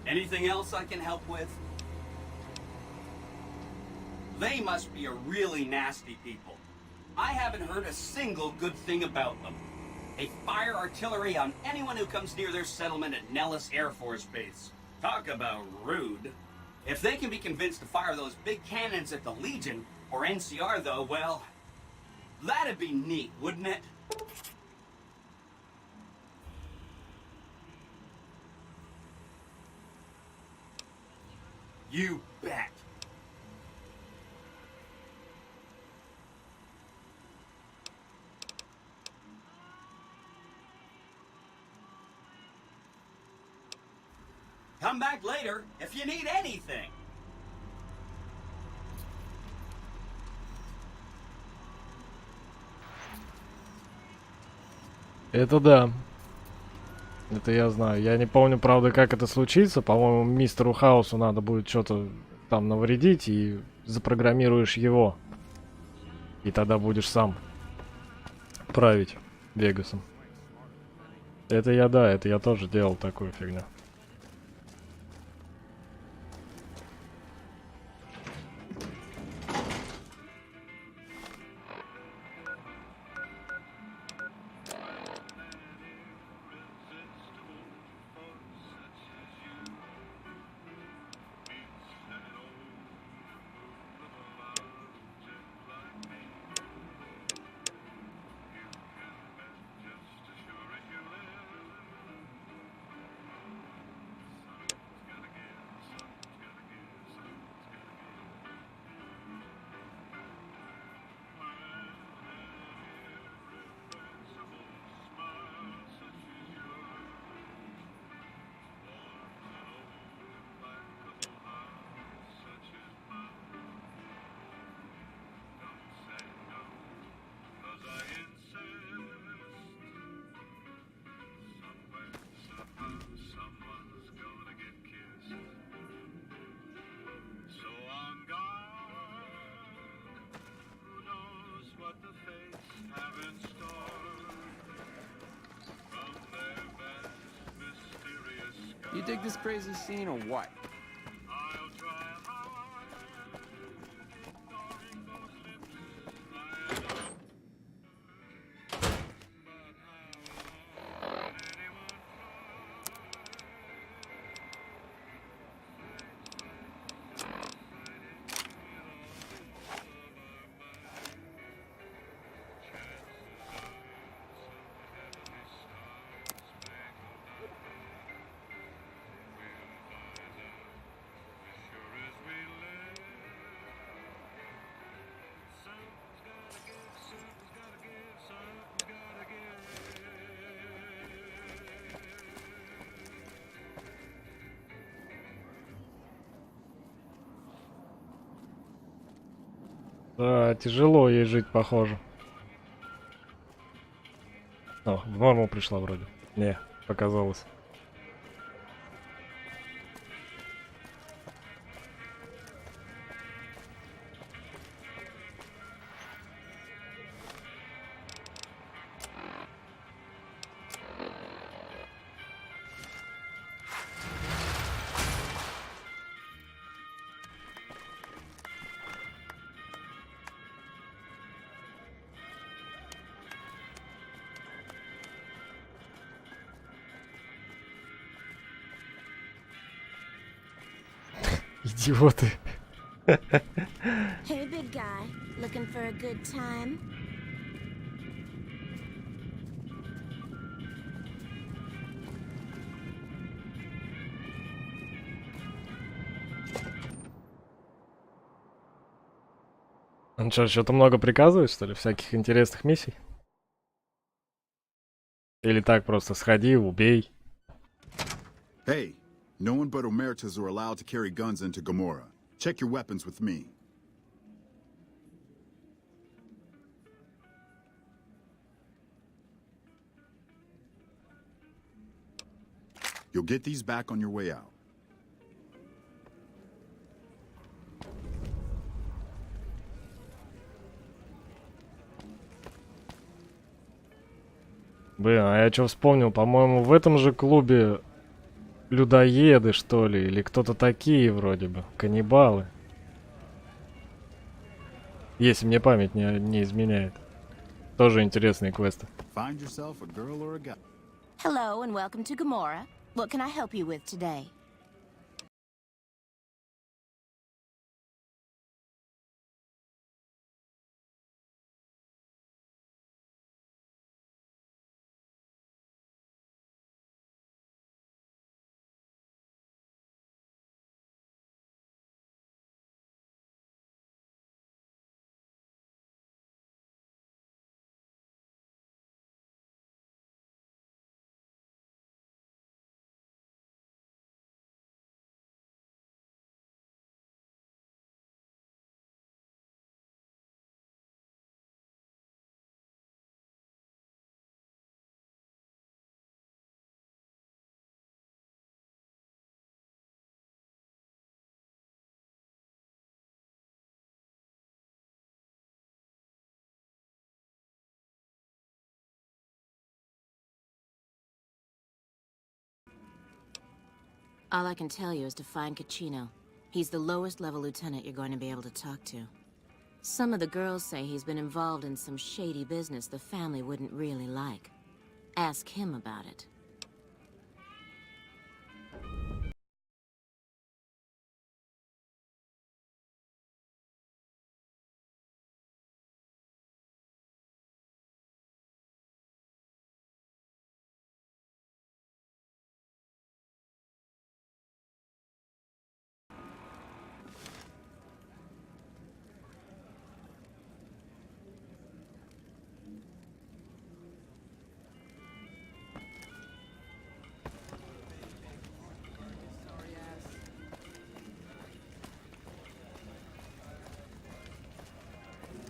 Anything else I can help with? They must be a really nasty people. I haven't heard a single good thing about them. They fire artillery on anyone who comes near their settlement at Nellis Air Force Base. Talk about rude. If they can be convinced to fire those big cannons at the Legion, or NCR though, well, that'd be neat, wouldn't it? You bet. Come back later if you need anything. Это да. Это я знаю. Я не помню, правда, как это случится. По-моему, мистеру Хаусу надо будет что-то там навредить, и запрограммируешь его. И тогда будешь сам править Вегасом. Это я, да, это я тоже делал такую фигню. You dig this crazy scene or what? Да, тяжело ей жить, похоже. О, в норму пришла вроде. Не, показалось. Идиоты. Hey, big guy. Looking for a good time? Он что, что-то много приказывает, что ли? Всяких интересных миссий? Или так просто сходи, убей? Hey, no one but Omertas are allowed to carry guns into Gamora. Check your weapons with me. You'll get these back on your way out. Блин, а я что вспомнил? По-моему, в этом же клубе людоеды, что ли? Или кто-то такие вроде бы. Каннибалы. Если мне память не изменяет. Тоже интересные квесты. Find yourself a girl or a guy. Hello and welcome to Gamora. What can I help you with today? All I can tell you is to find Caccino. He's the lowest level lieutenant you're going to be able to talk to. Some of the girls say he's been involved in some shady business the family wouldn't really like. Ask him about it.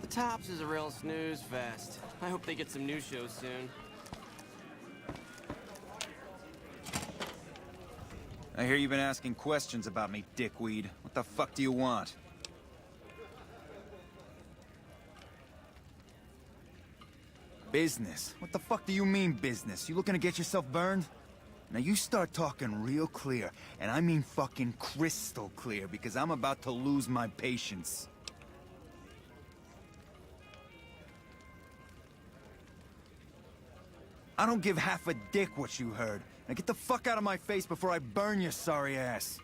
The Tops is a real snooze fest. I hope they get some new shows soon. I hear you've been asking questions about me, dickweed. What the fuck do you want? Business? What the fuck do you mean business? You looking to get yourself burned? Now you start talking real clear, and I mean fucking crystal clear, because I'm about to lose my patience. I don't give half a dick what you heard. Now get the fuck out of my face before I burn your sorry ass.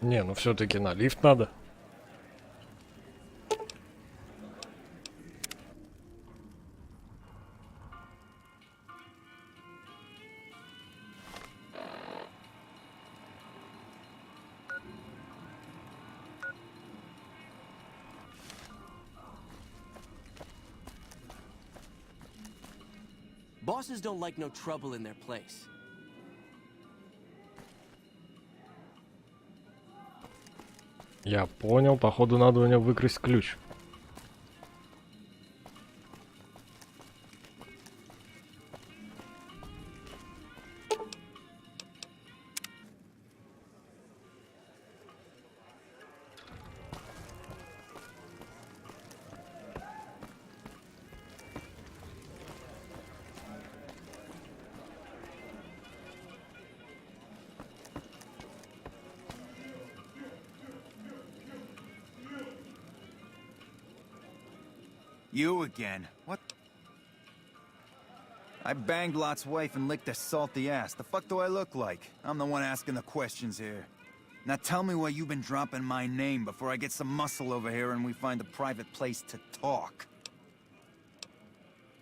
Не, ну все-таки на лифт надо. Bosses don't like no trouble in their place. Я понял, походу надо у него выкрасть ключ. You again. What? I banged Lot's wife and licked her salty ass. The fuck do I look like? I'm the one asking the questions here. Now tell me why you've been dropping my name before I get some muscle over here and we find a private place to talk.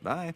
Bye.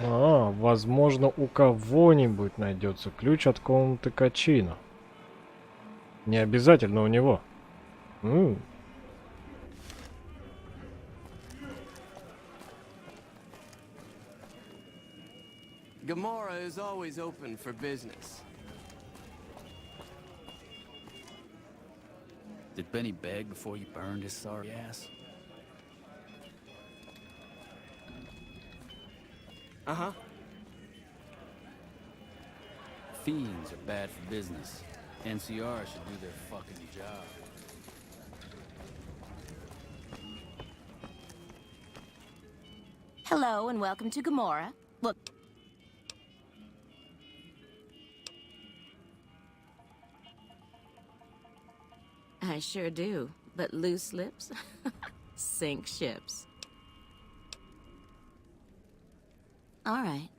А, возможно, у кого-нибудь найдется ключ от комнаты Качино. Не обязательно у него. Gamora is always open for business. Did Benny beg before you burned his sorry ass? Uh-huh. Fiends are bad for business. NCR should do their fucking job. Hello and welcome to Gamora. Look. I sure do, but loose lips sink ships. All right.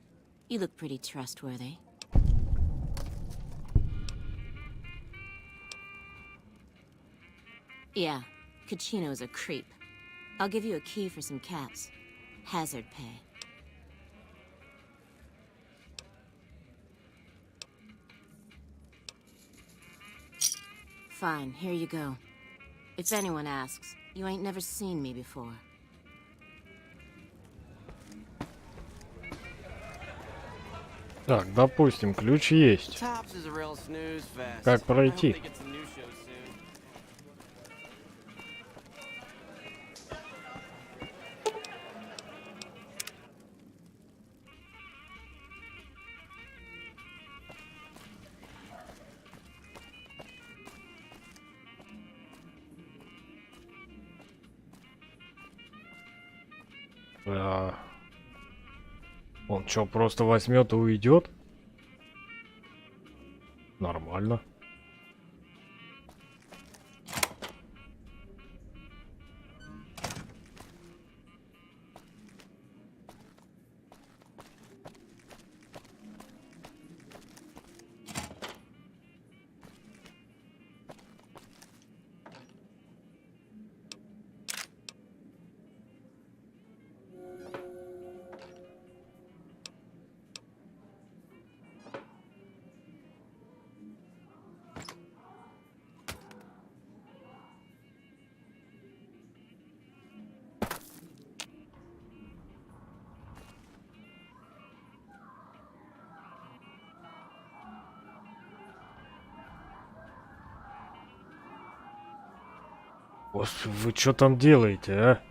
You look pretty trustworthy. Yeah, Kachino's a creep. I'll give you a key for some caps. Hazard pay. Fine, here you go. If anyone asks, you ain't never seen me before. Так, допустим, ключ есть. Как пройти? Он что, просто возьмет и уйдет? Нормально. Господи, вы что там делаете, а?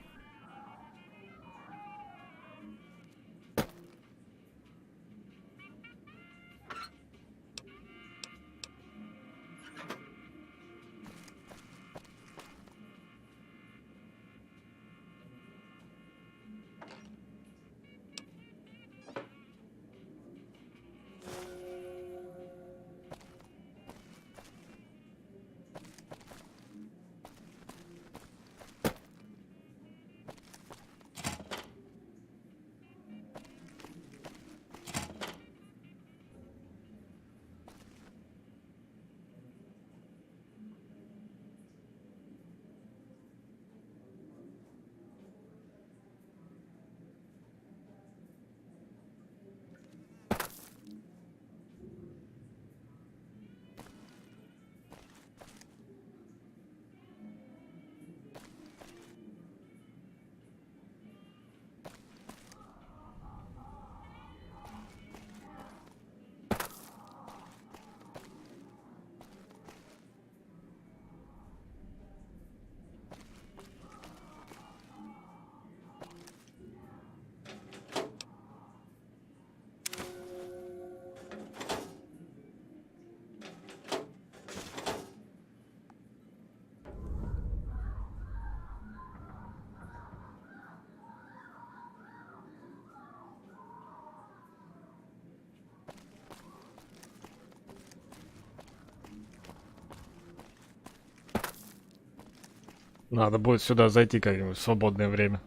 Надо будет сюда зайти как-нибудь в свободное время.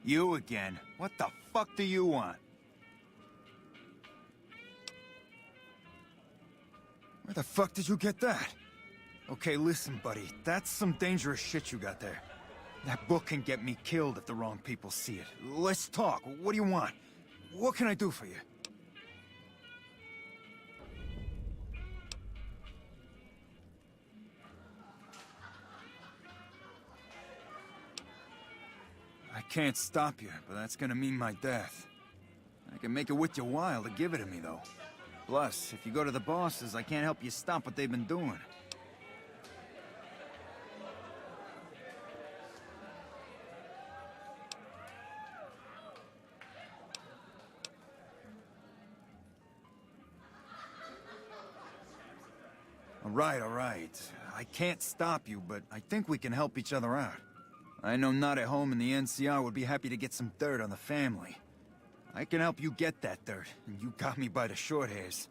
You again? What the fuck do you want? Where the fuck did you get that? Okay, listen, buddy. That's some dangerous shit you got there. That book can get me killed if the wrong people see it. Let's talk. What do you want? What can I do for you? I can't stop you, but that's gonna mean my death. I can make it worth your while to give it to me, though. Plus, if you go to the bosses, I can't help you stop what they've been doing. All right. I can't stop you, but I think we can help each other out. I know not at home in the NCR would be happy to get some dirt on the family. I can help you get that dirt, and you got me by the short hairs.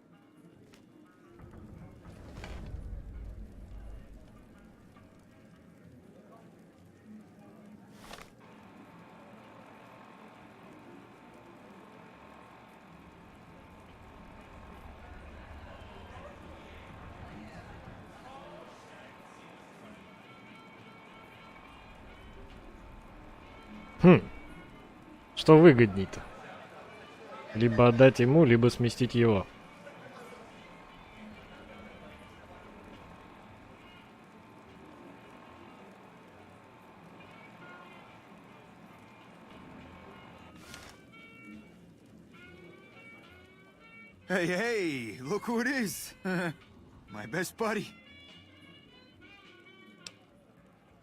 Что выгодней-то? Либо отдать ему, либо сместить его. Hey, hey, look who it is. My best buddy.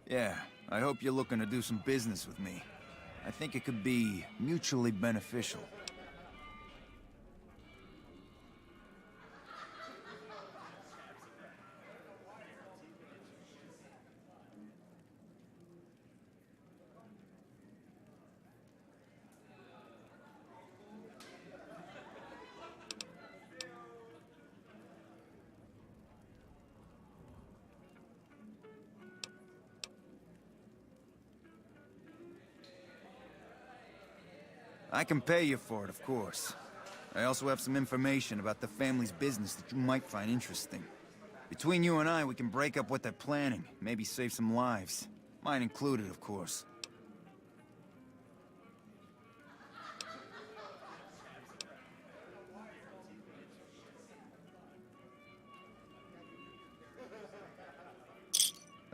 Yeah, I hope you're looking to do some business with me. I think it could be mutually beneficial. I can pay you for it, of course. I also have some information about the family's business that you might find interesting. Between you and I, we can break up what they're planning, maybe save some lives. Mine included, of course.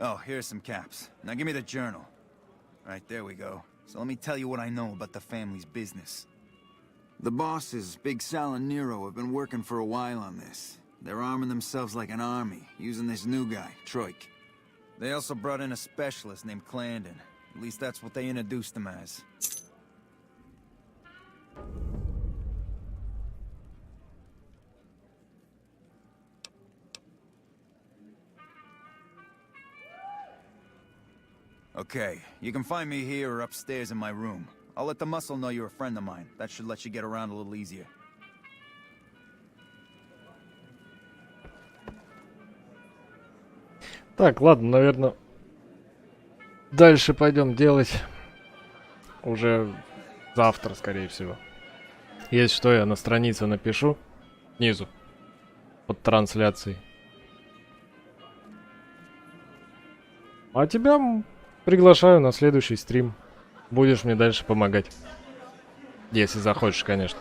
Oh, here's some caps. Now give me the journal. Right, there we go. So let me tell you what I know about the family's business. The bosses, Big Sal and Nero, have been working for a while on this. They're arming themselves like an army, using this new guy, Troik. They also brought in a specialist named Clandon. At least that's what they introduced him as. Okay, you can find me here or upstairs in my room. I'll let the muscle know you're a friend of mine. That should let you get around a little easier. Так, ладно, наверное, дальше пойдем делать уже завтра, скорее всего. Если что, я на странице напишу снизу под трансляцией. А тебя приглашаю на следующий стрим. Будешь мне дальше помогать. Если захочешь, конечно.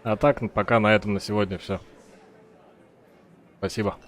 А так, пока на этом на сегодня все. Спасибо.